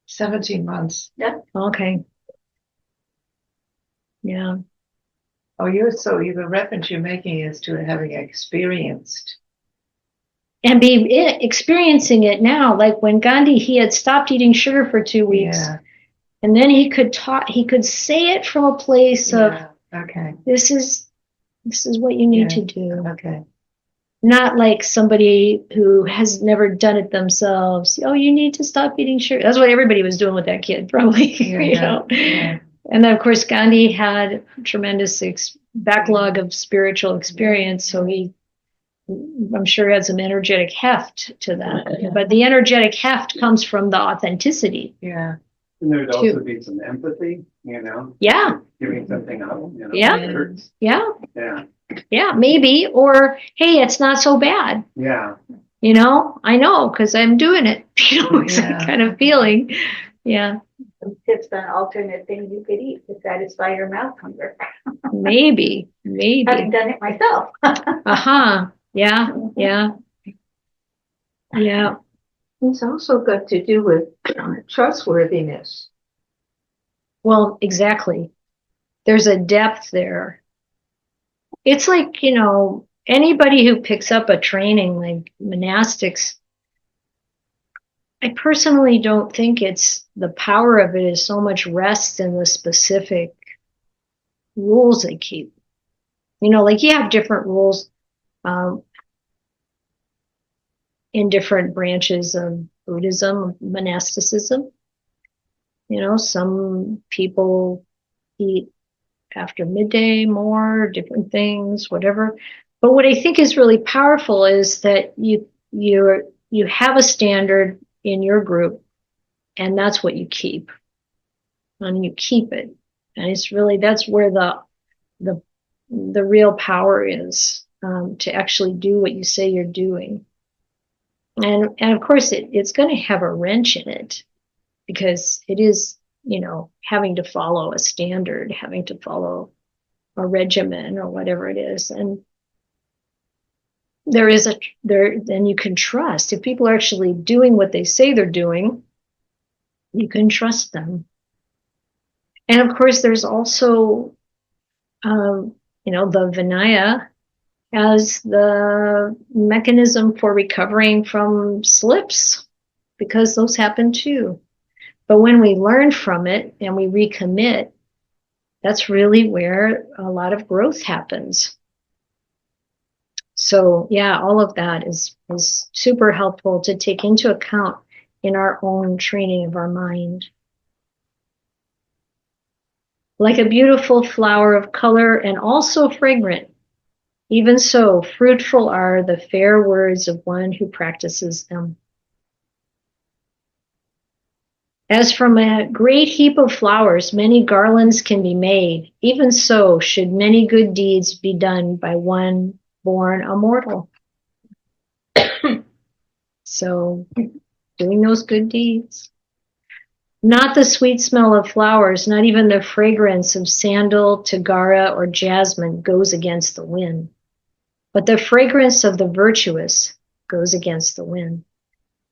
17 months. Yeah. Okay. Yeah. Oh, the reference you're making is to having experienced. And be experiencing it now. Like when Gandhi, he had stopped eating sugar for 2 weeks. Yeah. And then he could say it from a place of, okay, this is what you need to do. Okay. Not like somebody who has never done it themselves. Oh, you need to stop eating sugar. That's what everybody was doing with that kid, probably. You know? Yeah. And then, of course, Gandhi had a tremendous backlog of spiritual experience, so I'm sure, had some energetic heft to that. But the energetic heft comes from the authenticity. Yeah. And there'd also be some empathy, you know? Yeah. Giving something up, you know? Yeah. It hurts. Yeah. Yeah. Yeah, maybe. Or, hey, it's not so bad. Yeah. You know, I know because I'm doing it. You know, it's that kind of feeling. Yeah. Some tips on alternate things you could eat to satisfy your mouth hunger. Maybe. Having done it myself. Yeah. Yeah. Yeah. It's also got to do with trustworthiness. Well, exactly. There's a depth there. It's like, you know, anybody who picks up a training like monastics, I personally don't think it's the power of it is so much rests in the specific rules they keep. You know, like you have different rules in different branches of Buddhism, monasticism. You know, some people eat after midday more, different things, whatever. But what I think is really powerful is that you have a standard in your group, and that's what you keep, and you keep it, and it's really that's where the real power is, to actually do what you say you're doing, and of course it's going to have a wrench in it because it is, you know, having to follow a standard, having to follow a regimen or whatever it is, and then you can trust if people are actually doing what they say they're doing. You can trust them. And of course, there's also, you know, the Vinaya as the mechanism for recovering from slips, because those happen too. But when we learn from it and we recommit, that's really where a lot of growth happens. So yeah, all of that is super helpful to take into account in our own training of our mind. Like a beautiful flower of color and also fragrant, even so fruitful are the fair words of one who practices them. As from a great heap of flowers, many garlands can be made. Even so should many good deeds be done by one born a mortal. So doing those good deeds. Not the sweet smell of flowers, not even the fragrance of sandal, tagara, or jasmine goes against the wind. But the fragrance of the virtuous goes against the wind.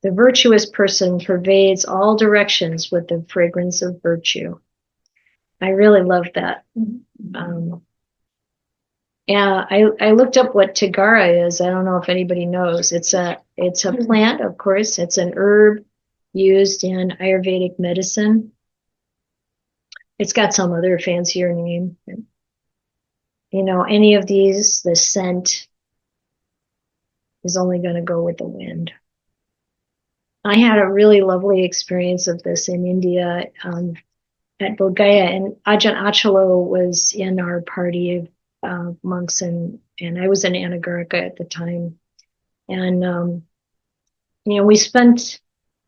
The virtuous person pervades all directions with the fragrance of virtue. I really love that. Yeah, I looked up what Tagara is. I don't know if anybody knows. It's a plant, of course. It's an herb used in Ayurvedic medicine. It's got some other fancier name. You know, any of these, the scent is only going to go with the wind. I had a really lovely experience of this in India at Bodh Gaya, and Ajahn Achalo was in our party of monks, and I was an Anagarika at the time. And, you know, we spent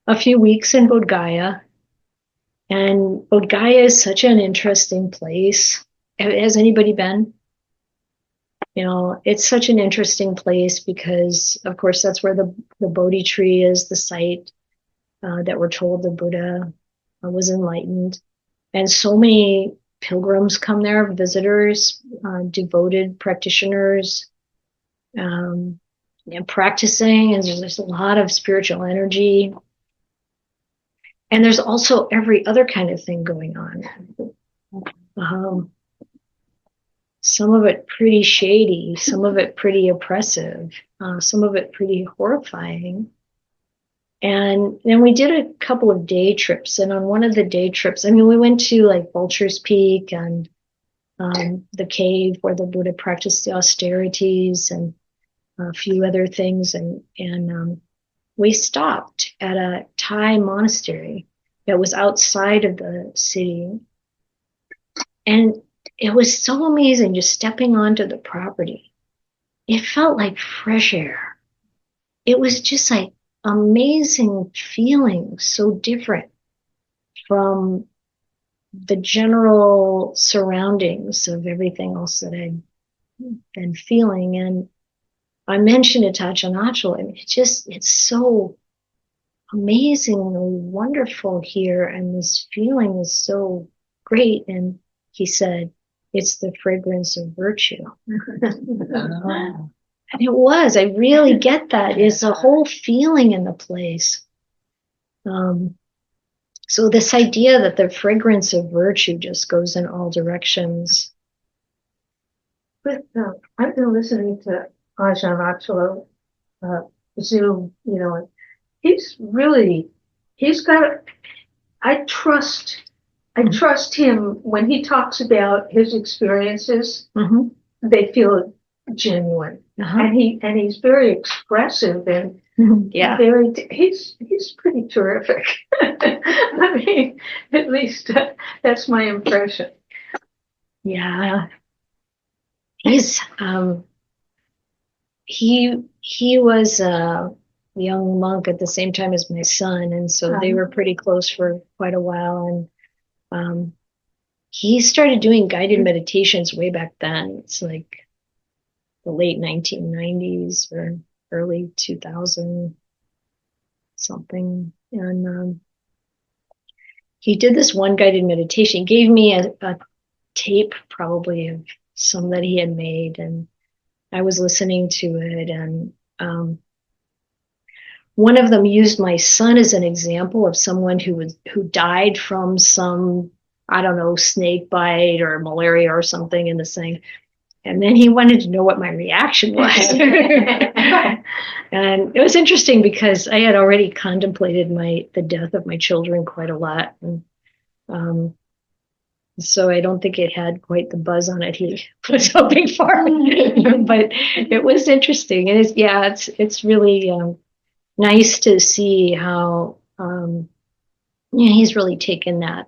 a few weeks in Bodh Gaya, and Bodh Gaya is such an interesting place. Has anybody been? You know, it's such an interesting place because, of course, that's where the Bodhi tree is, the site that we're told the Buddha was enlightened. And so many pilgrims come there, visitors, devoted practitioners, and practicing, and there's a lot of spiritual energy. And there's also every other kind of thing going on. Some of it pretty shady, some of it pretty oppressive, some of it pretty horrifying. And then we did a couple of day trips. And on one of the day trips, I mean, we went to like Vulture's Peak and the cave where the Buddha practiced the austerities and a few other things. And we stopped at a Thai monastery that was outside of the city. And it was so amazing just stepping onto the property. It felt like fresh air. It was just like amazing feeling, so different from the general surroundings of everything else that I'd been feeling. And I mentioned it to Ajahn Achal. I mean, it's so amazingly wonderful here, and this feeling is so great. And he said, it's the fragrance of virtue. And it was, I really get that. It's a whole feeling in the place. So this idea that the fragrance of virtue just goes in all directions. But I've been listening to Ajahn Achalo, Zoom, you know, and he's got, I trust him when he talks about his experiences. Mm-hmm. They feel genuine. Uh-huh. And he's very expressive and Yeah. he's pretty terrific. I mean, at least that's my impression. Yeah. He's he was a young monk at the same time as my son, and so they were pretty close for quite a while. And he started doing guided meditations way back then. It's like the late 1990s or early 2000 something. And he did this one guided meditation. He gave me a tape probably of some that he had made, and I was listening to it. And one of them used my son as an example of someone who died from some, I don't know, snake bite or malaria or something in this thing. And then he wanted to know what my reaction was. And it was interesting because I had already contemplated the death of my children quite a lot. And so I don't think it had quite the buzz on it he was hoping for. But it was interesting. And it's really nice to see how he's really taken that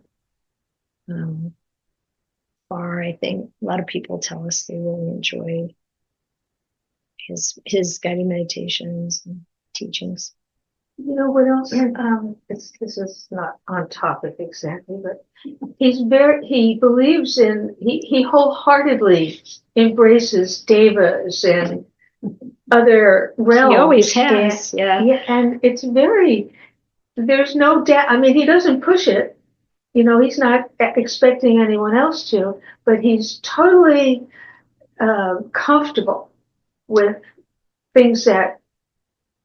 far. I think a lot of people tell us they really enjoy his guided meditations and teachings. You know what else? This is not on topic exactly, but he believes in, he wholeheartedly embraces devas and other realms. He always has, yeah. And it's there's no doubt. I mean, he doesn't push it. You know, he's not expecting anyone else to, but he's totally comfortable with things that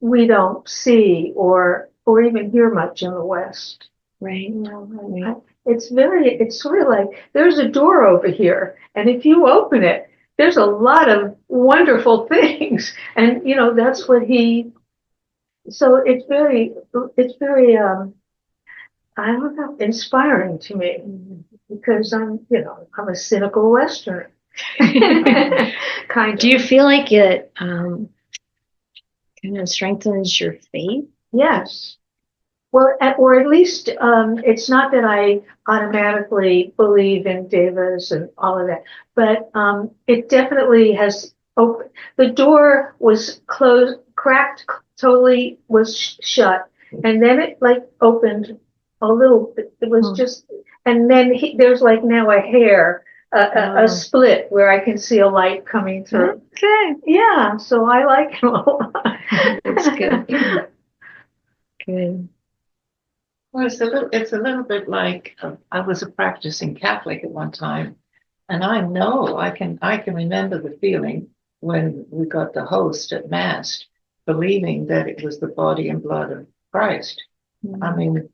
we don't see or even hear much in the West. Right. You know, right. It's sort of like there's a door over here, and if you open it, there's a lot of wonderful things. And, that's what so it's very, I don't know, inspiring to me because I'm a cynical Westerner. Do you feel like it kind of strengthens your faith? Yes. Well, or at least it's not that I automatically believe in devas and all of that, but it definitely has opened. The door was closed, cracked, totally was shut, and then it opened a little bit. It was just, and then there's now a hair, a split where I can see a light coming through. Okay. Yeah, so I like him a lot. That's good. Good. Well, it's a little bit like I was a practicing Catholic at one time, and I know I can remember the feeling when we got the host at Mass, believing that it was the body and blood of Christ. Mm-hmm. I mean,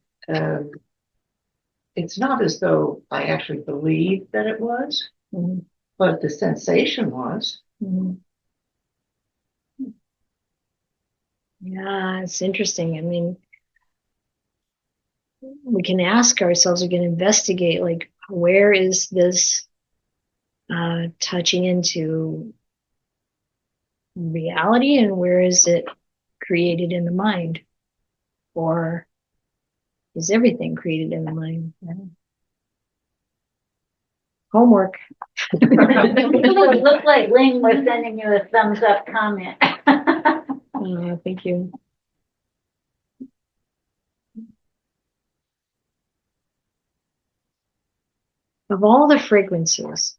it's not as though I actually believed that it was, but the sensation was. Mm-hmm. Yeah, it's interesting. I mean, we can ask ourselves, we can investigate, where is this touching into reality and where is it created in the mind? Or is everything created in the mind? Homework. It looked like Ling was sending you a thumbs up comment. Thank you. Of all the fragrances,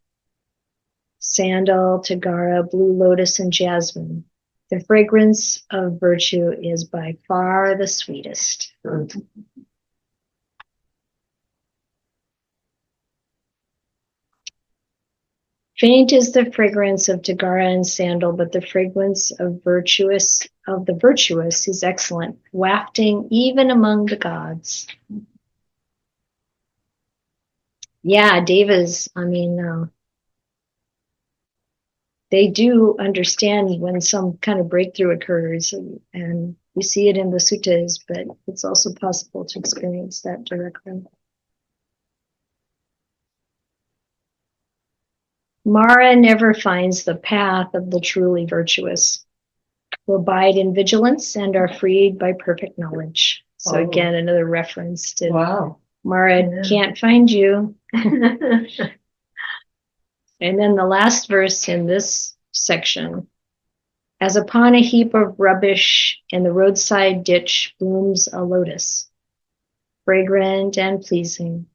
sandal, tagara, blue lotus, and jasmine, the fragrance of virtue is by far the sweetest. Faint is the fragrance of tagara and sandal, but the fragrance of the virtuous is excellent, wafting even among the gods. Yeah, devas, I mean, they do understand when some kind of breakthrough occurs, and you see it in the suttas, but it's also possible to experience that directly. Mara never finds the path of the truly virtuous, who abide in vigilance and are freed by perfect knowledge. So again, another reference to Mara can't find you. And then the last verse in this section, as upon a heap of rubbish in the roadside ditch blooms a lotus, fragrant and pleasing.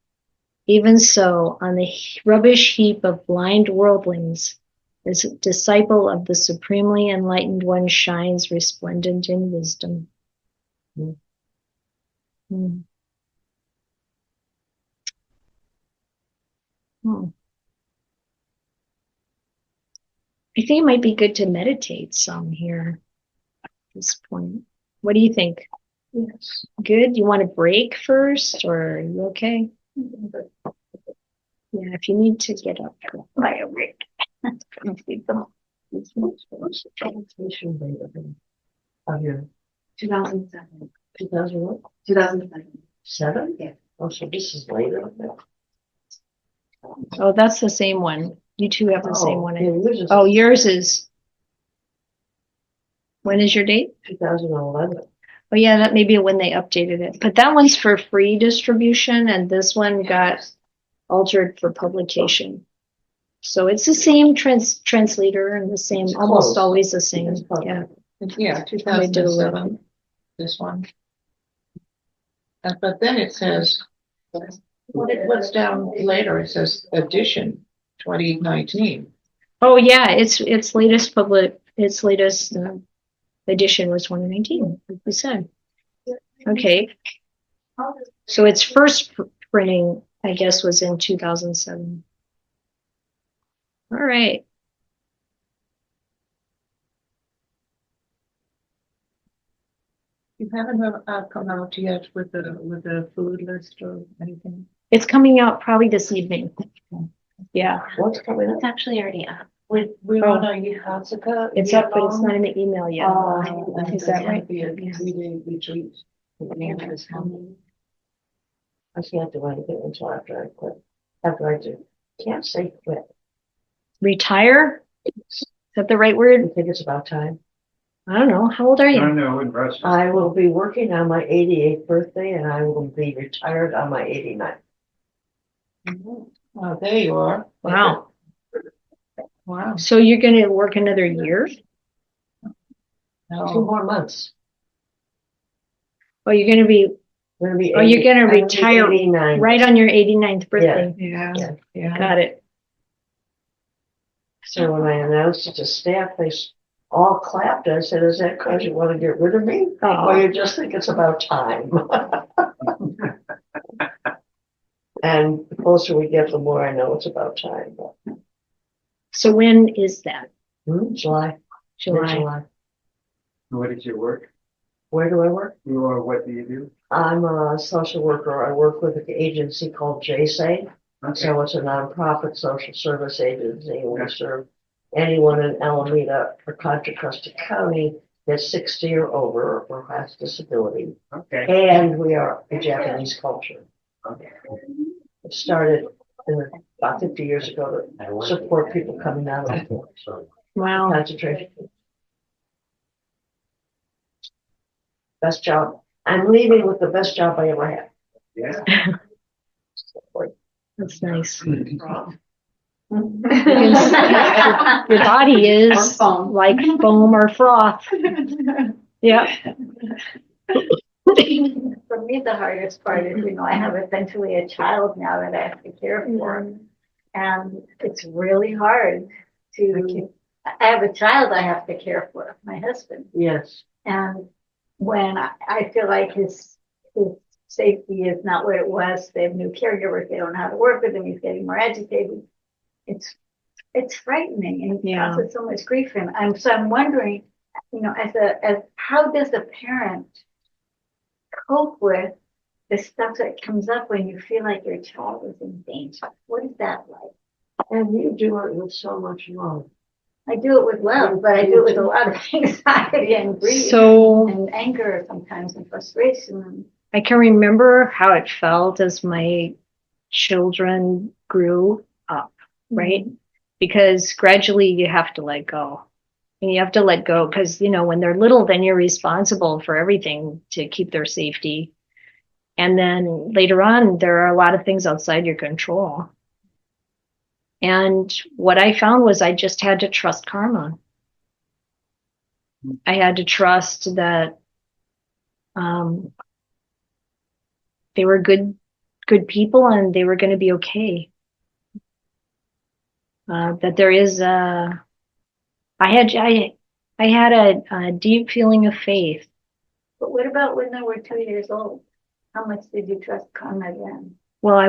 Even so, on the rubbish heap of blind worldlings, this disciple of the supremely enlightened one shines resplendent in wisdom. Mm. I think it might be good to meditate some here at this point. What do you think? Yes. Good? You want to break first, or are you okay? Yeah, if you need to get up, go by a break. Translation date of your 2007. 2000 what? 2007. 7? Yeah. Oh, so this is later. Oh, that's the same one. You two have the same one. Yeah, Oh, yours is. When is your date? 2011. Oh, yeah, that may be when they updated it. But that one's for free distribution, and this one got altered for publication. So it's the same translator and the same, almost always the same. Yeah. Yeah, 2007. This one. But then it says, what's down later? It says edition 2019. Oh yeah, its latest edition was 2019, like we said. Okay. So its first printing, I guess, was in 2007. All right. You haven't come out yet with the food list or anything? It's coming out probably this evening. Yeah. What's coming It's actually already up. We want Ayya Santussikā. It's up, but it's not in the email yet. Is that right? Be a 3-day retreat. I can't do anything until after I quit. After I do. Can't say quit. Retire? Is that the right I word? think it's about time. I don't know. How old are I you? don't know in Russia. I will be working on my 88th birthday and I will be retired on my 89th. Oh, there you are. Wow. Wow. So you're going to work another year? 2 No. more months. Oh, you're going to be, I'm gonna be oh, you're 80 going to I'm gonna be retire 89. right on your 89th birthday. Yeah. Yeah. Yeah. Got it. So when I announced it to staff, they all clapped. I said, is that because you want to get rid of me? Oh. Or you just think it's about time? And the closer we get, the more I know it's about time. So when is that? July. July. Mid-July. What is your work? Where do I work? Or what do you do? I'm a social worker. I work with an agency called JSA. Okay. So it's a nonprofit social service agency. And we serve anyone in Alameda or Contra Costa County that's 60 or over or has disability. Okay. And we are a Japanese culture. Okay. It started about 50 years ago to support people coming out of Wow. concentration. Best job. I'm leaving with the best job I ever had. Yeah. That's nice. Mm-hmm. Your body is foam. like foam or froth. Yeah. For me, the hardest part is, I have essentially a child now that I have to care for. And it's really hard to, I have a child I have to care for, my husband. Yes. And when I feel like his safety is not what it was, they have new caregivers, they don't know how to work with him, he's getting more agitated. It's frightening and it causes so much grief for him. So I'm wondering, as how does a parent cope with the stuff that comes up when you feel like your child is in danger? What is that like? And you do it with so much love. I do it with love, but I do it with a lot of anxiety and grief and anger sometimes and frustration. I can remember how it felt as my children grew up, right? Because gradually you have to let go. And you have to let go because, when they're little, then you're responsible for everything to keep their safety. And then later on, there are a lot of things outside your control. And what I found was I just had to trust karma. I had to trust that they were good people and they were going to be okay. That there is I had a deep feeling of faith. But what about when they were 2 years old? How much did you trust karma then? Well,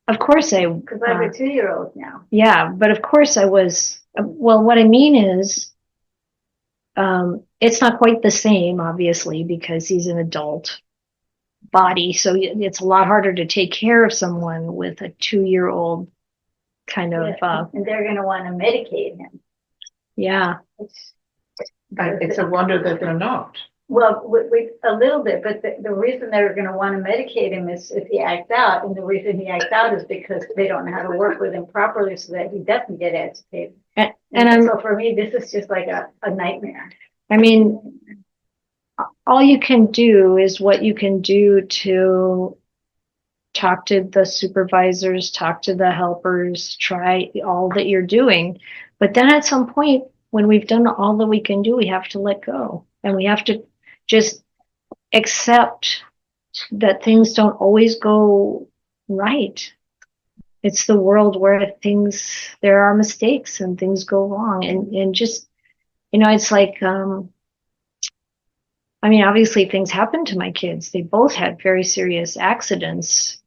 of course Because I have a 2-year-old now. Yeah, but of course I was, well, what I mean is, it's not quite the same, obviously, because he's an adult body. So it's a lot harder to take care of someone with a 2-year-old kind of, and they're going to want to medicate him. Yeah. It's a wonder that they're not. Well, we a little bit, but the reason they're going to want to medicate him is if he acts out, and the reason he acts out is because they don't know how to work with him properly so that he doesn't get agitated. And so for me, this is just like a nightmare. I mean, all you can do is what you can do to talk to the supervisors, talk to the helpers, try all that you're doing. But then at some point, when we've done all that we can do, we have to let go. And we have to just accept that things don't always go right. It's the world where there are mistakes and things go wrong. And just, it's like, obviously things happen to my kids. They both had very serious accidents.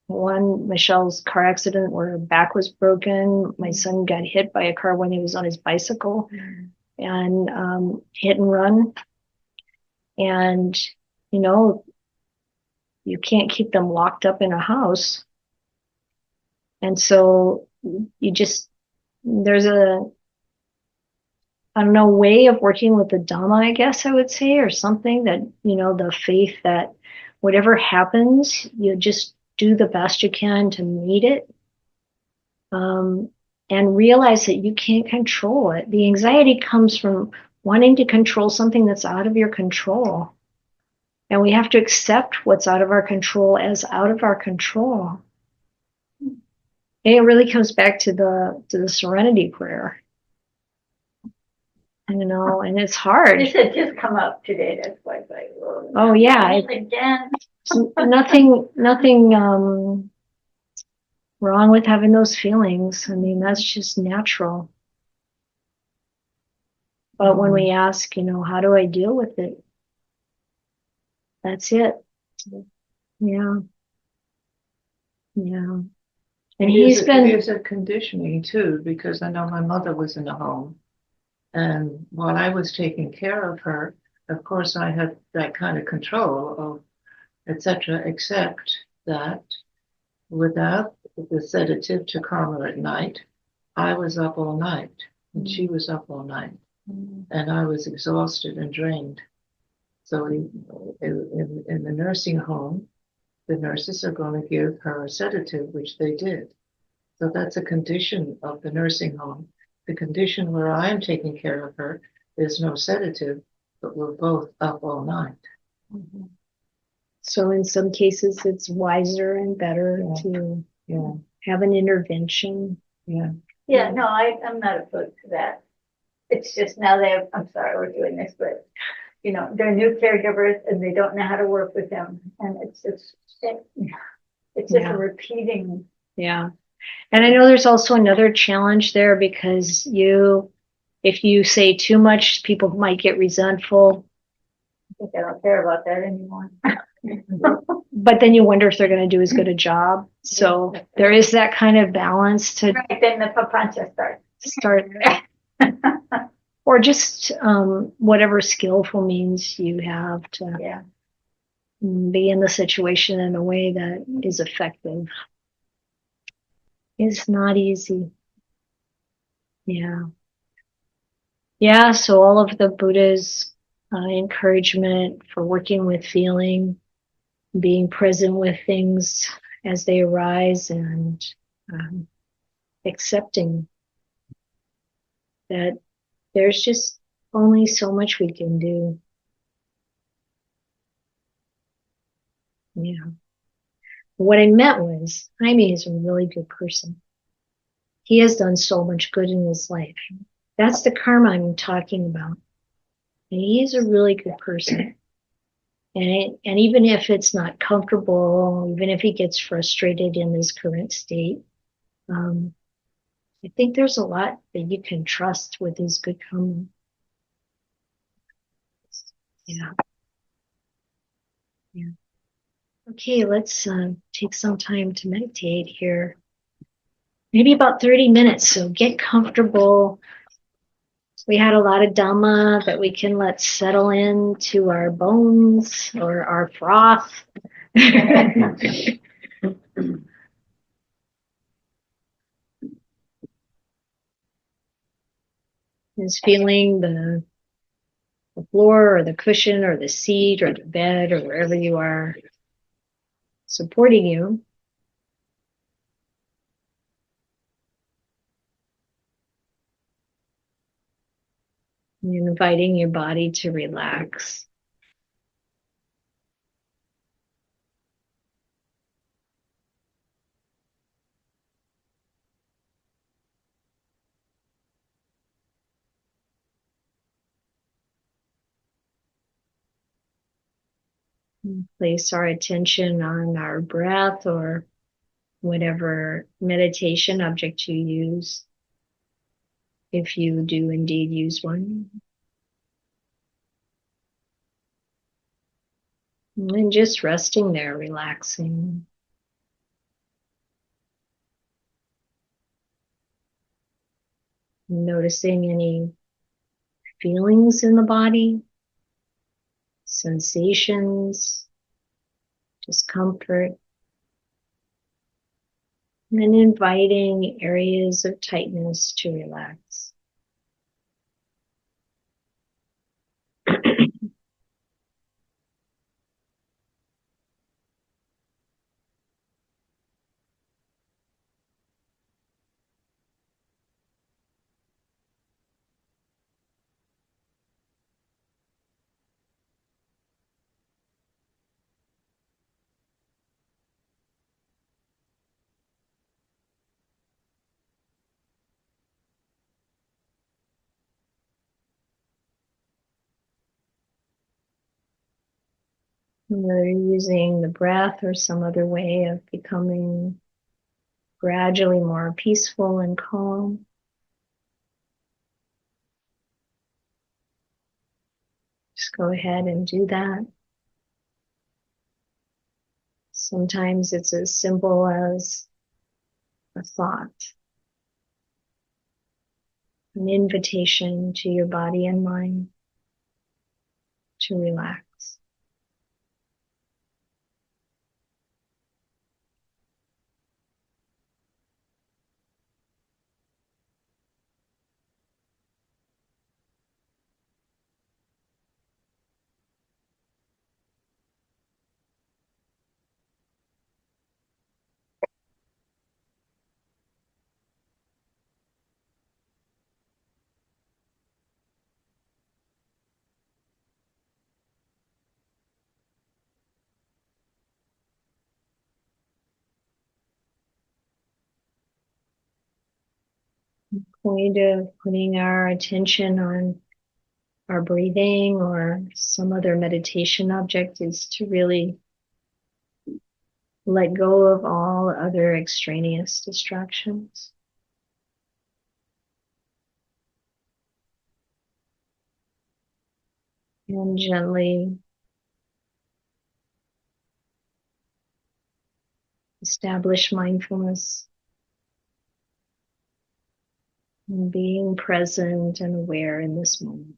One, Michelle's car accident where her back was broken. My son got hit by a car when he was on his bicycle and hit and run. And, you can't keep them locked up in a house. And so there's I don't know, way of working with the Dhamma, I guess I would say, or something that, the faith that whatever happens, you just do the best you can to meet it. And realize that you can't control it. The anxiety comes from wanting to control something that's out of your control. And we have to accept what's out of our control as out of our control. And it really comes back to the serenity prayer. And it's hard. This had just come up today. That's why it's like, oh yeah, again. nothing wrong with having those feelings. I mean, that's just natural. But when we ask, how do I deal with it? That's it. Yeah. Yeah. And there's a conditioning too, because I know my mother was in a home, and while I was taking care of her, of course I had that kind of control of etc., except that without the sedative to calm her at night, I was up all night and she was up all night, and I was exhausted and drained. So in the nursing home, the nurses are going to give her a sedative, which they did. So that's a condition of the nursing home. The condition where I am taking care of her, there's no sedative, but we're both up all night. Mm-hmm. So in some cases, it's wiser and better to have an intervention. No, I'm not opposed to that. It's just now I'm sorry we're doing this, but they're new caregivers and they don't know how to work with them, and it's just a repeating. Yeah, and I know there's also another challenge there, because if you say too much, people might get resentful. I think I don't care about that anymore. But then you wonder if they're going to do as good a job. So there is that kind of balance to. Right, then the papancha Start. Or just whatever skillful means you have to be in the situation in a way that is effective. It's not easy. Yeah. Yeah, so all of the Buddha's encouragement for working with feeling, being present with things as they arise, and accepting that there's just only so much we can do. Yeah. What I meant was, Jaime is a really good person. He has done so much good in his life. That's the karma I'm talking about. And he's a really good person. And even if it's not comfortable, even if he gets frustrated in his current state, I think there's a lot that you can trust with his good karma. Yeah. Yeah. Okay, let's take some time to meditate here. Maybe about 30 minutes, so get comfortable. We had a lot of Dhamma that we can let settle into our bones or our froth. Is feeling the floor or the cushion or the seat or the bed or wherever you are supporting you. And inviting your body to relax. And place our attention on our breath or whatever meditation object you use, if you do indeed use one. And just resting there, relaxing. Noticing any feelings in the body, sensations, discomfort. And inviting areas of tightness to relax. Whether you're using the breath or some other way of becoming gradually more peaceful and calm. Just go ahead and do that. Sometimes it's as simple as a thought, an invitation to your body and mind to relax. Point of putting our attention on our breathing or some other meditation object is to really let go of all other extraneous distractions. And gently establish mindfulness and being present and aware in this moment.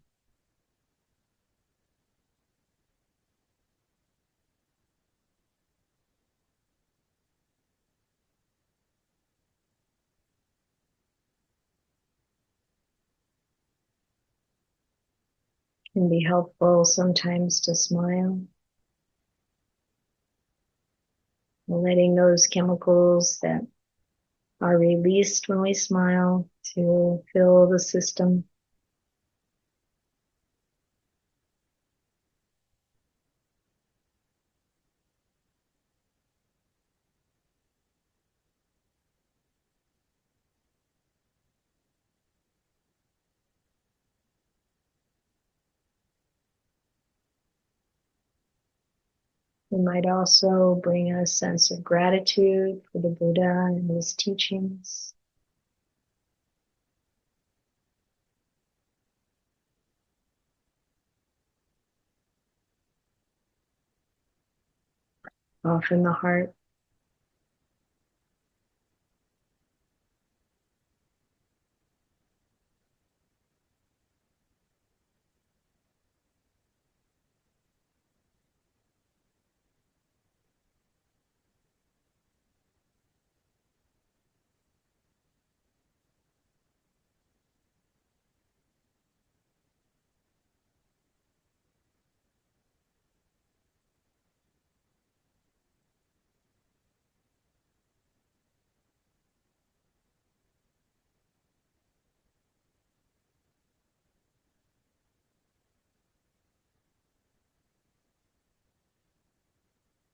It can be helpful sometimes to smile, letting those chemicals that are released when we smile to fill the system. It might also bring a sense of gratitude for the Buddha and his teachings. Often the heart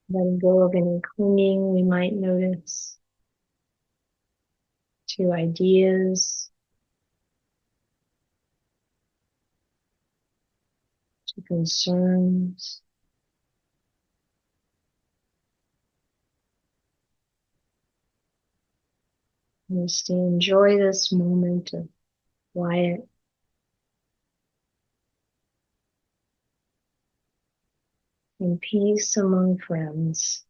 letting go of any clinging we might notice to ideas, to concerns. And just to enjoy this moment of quiet and peace among friends.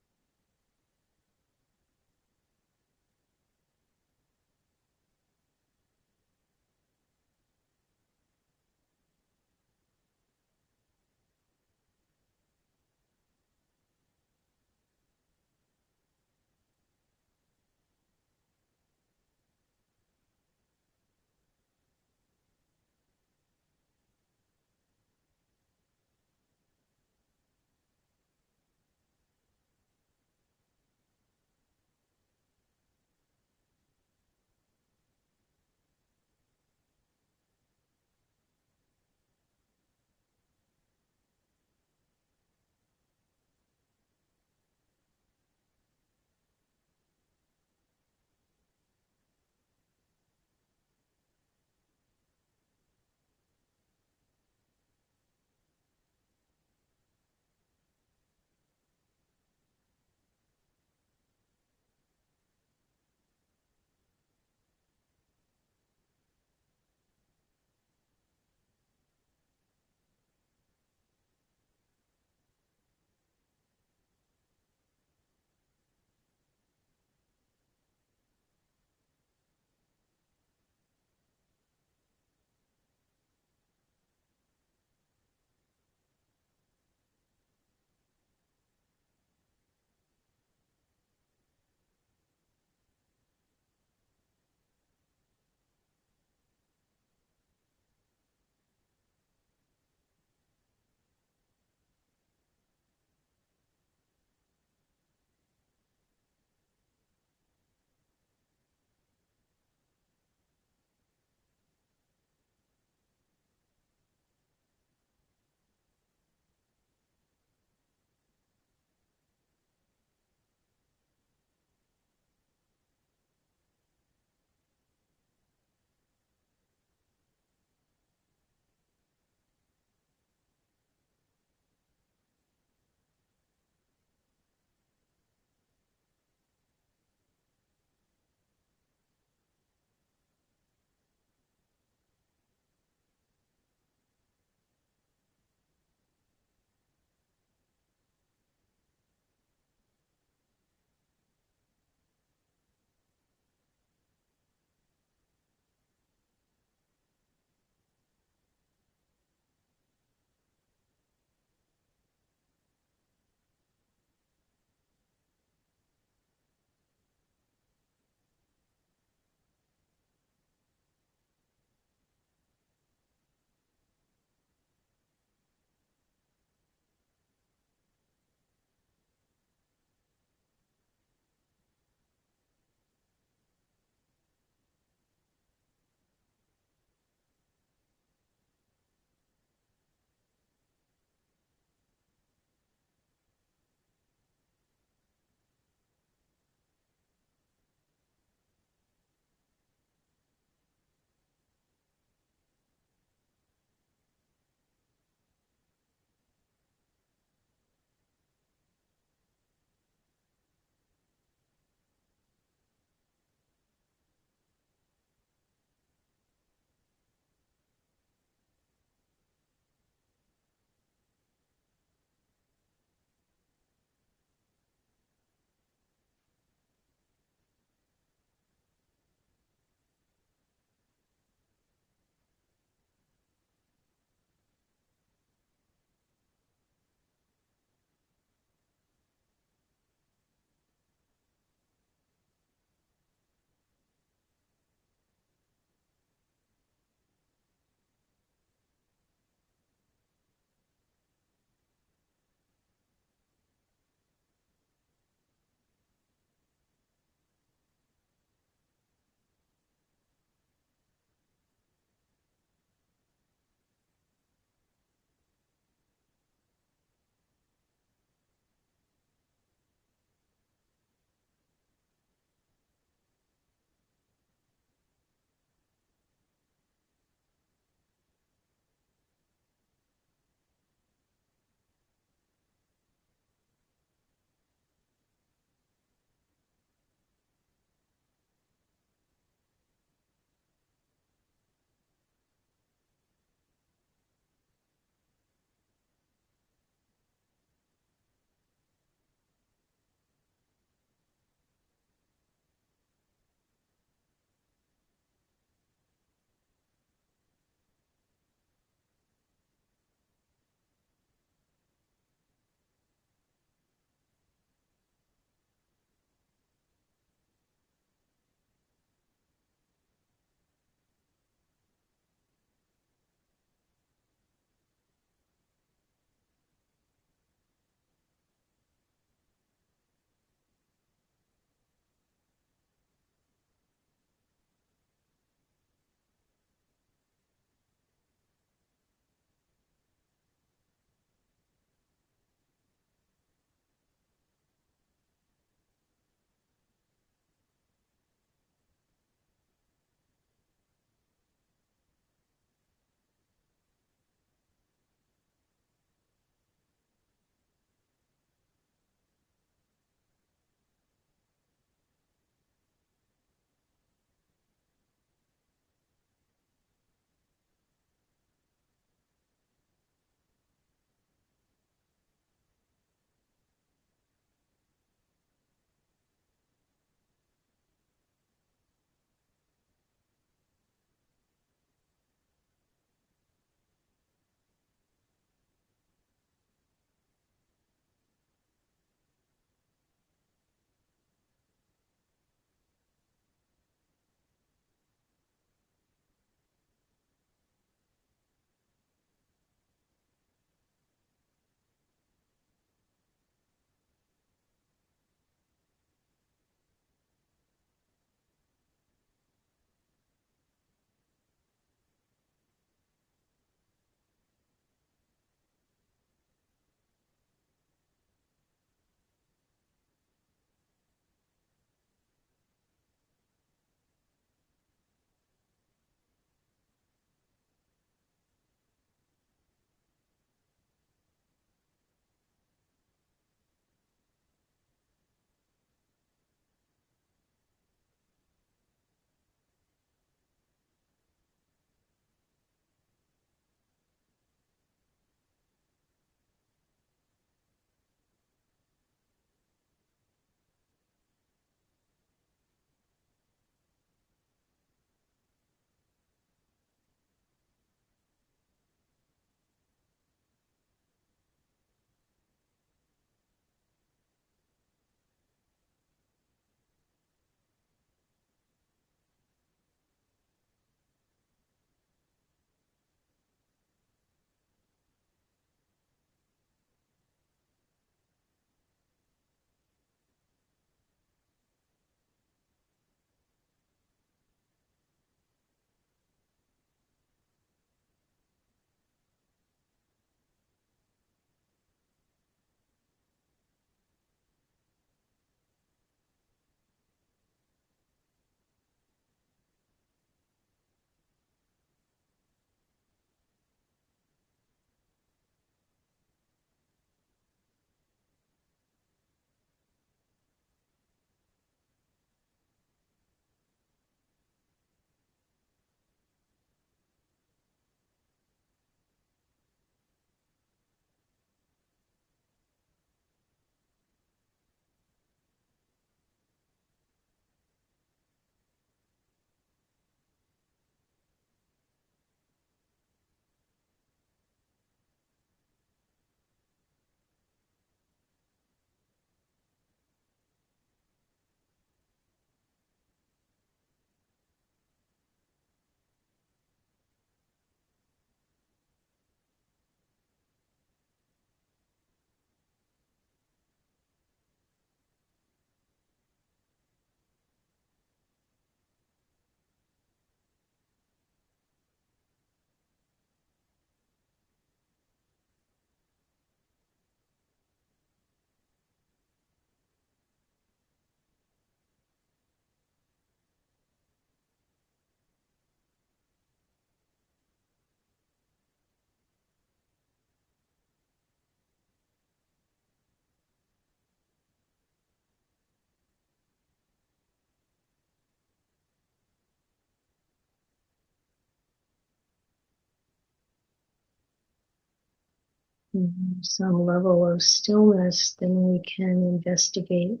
some level of stillness, then we can investigate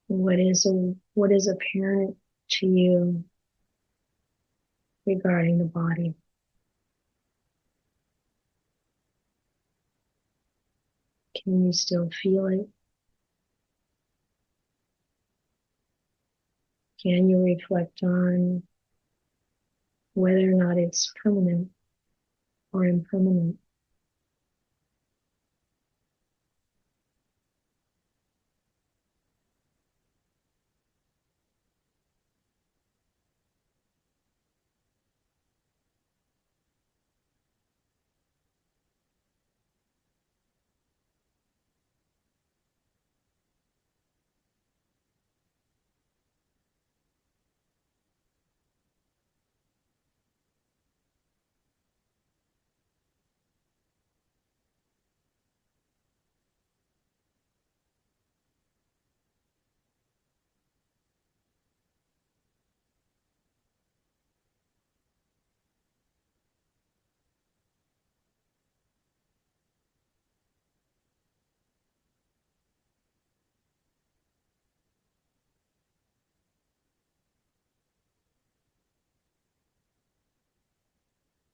what is apparent to you regarding the body. Can you still feel it? Can you reflect on whether or not it's permanent or impermanent?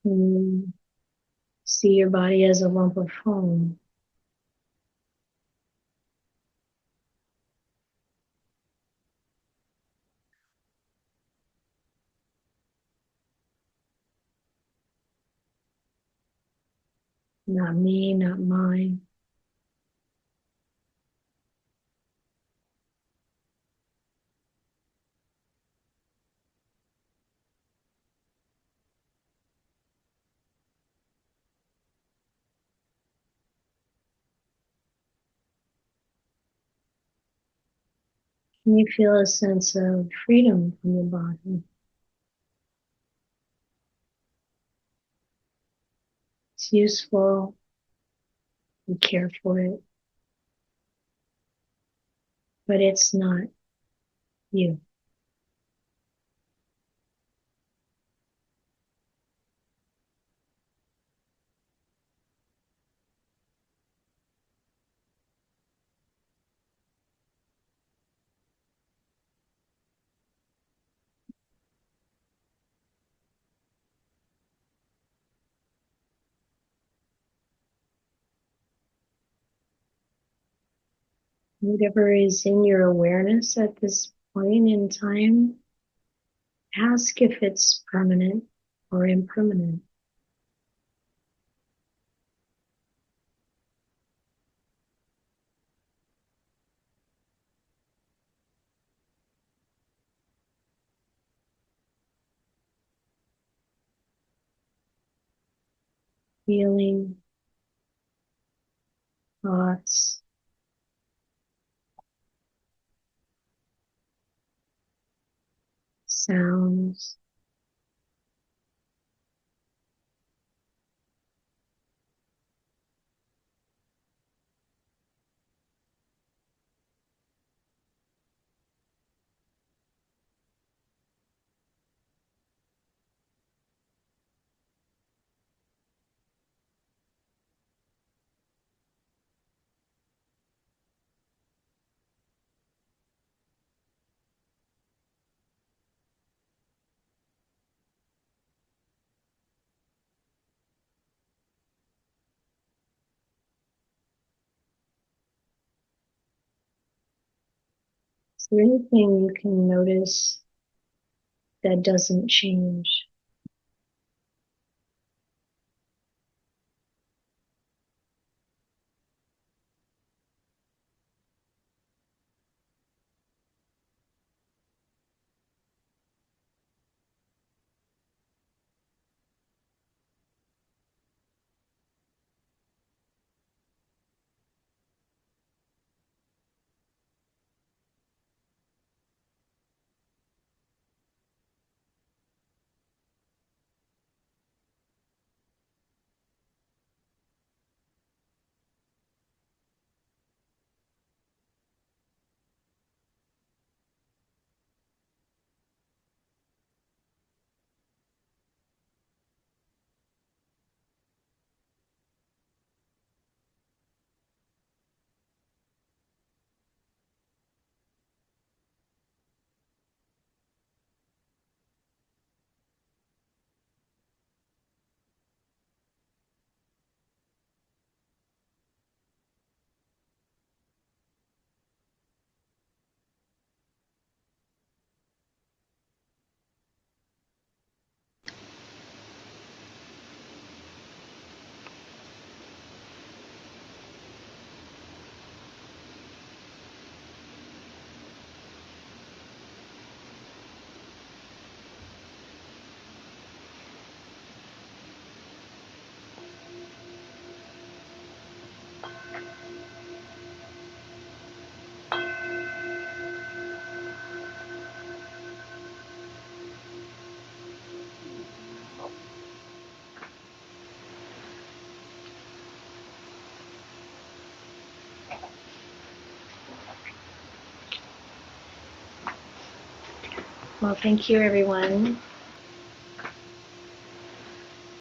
You see your body as a lump of foam. Not me, not mine. Can you feel a sense of freedom from your body? It's useful. You care for it. But it's not you. Whatever is in your awareness at this point in time, ask if it's permanent or impermanent. Feeling, thoughts, sounds. Is there anything you can notice that doesn't change? Well, thank you, everyone.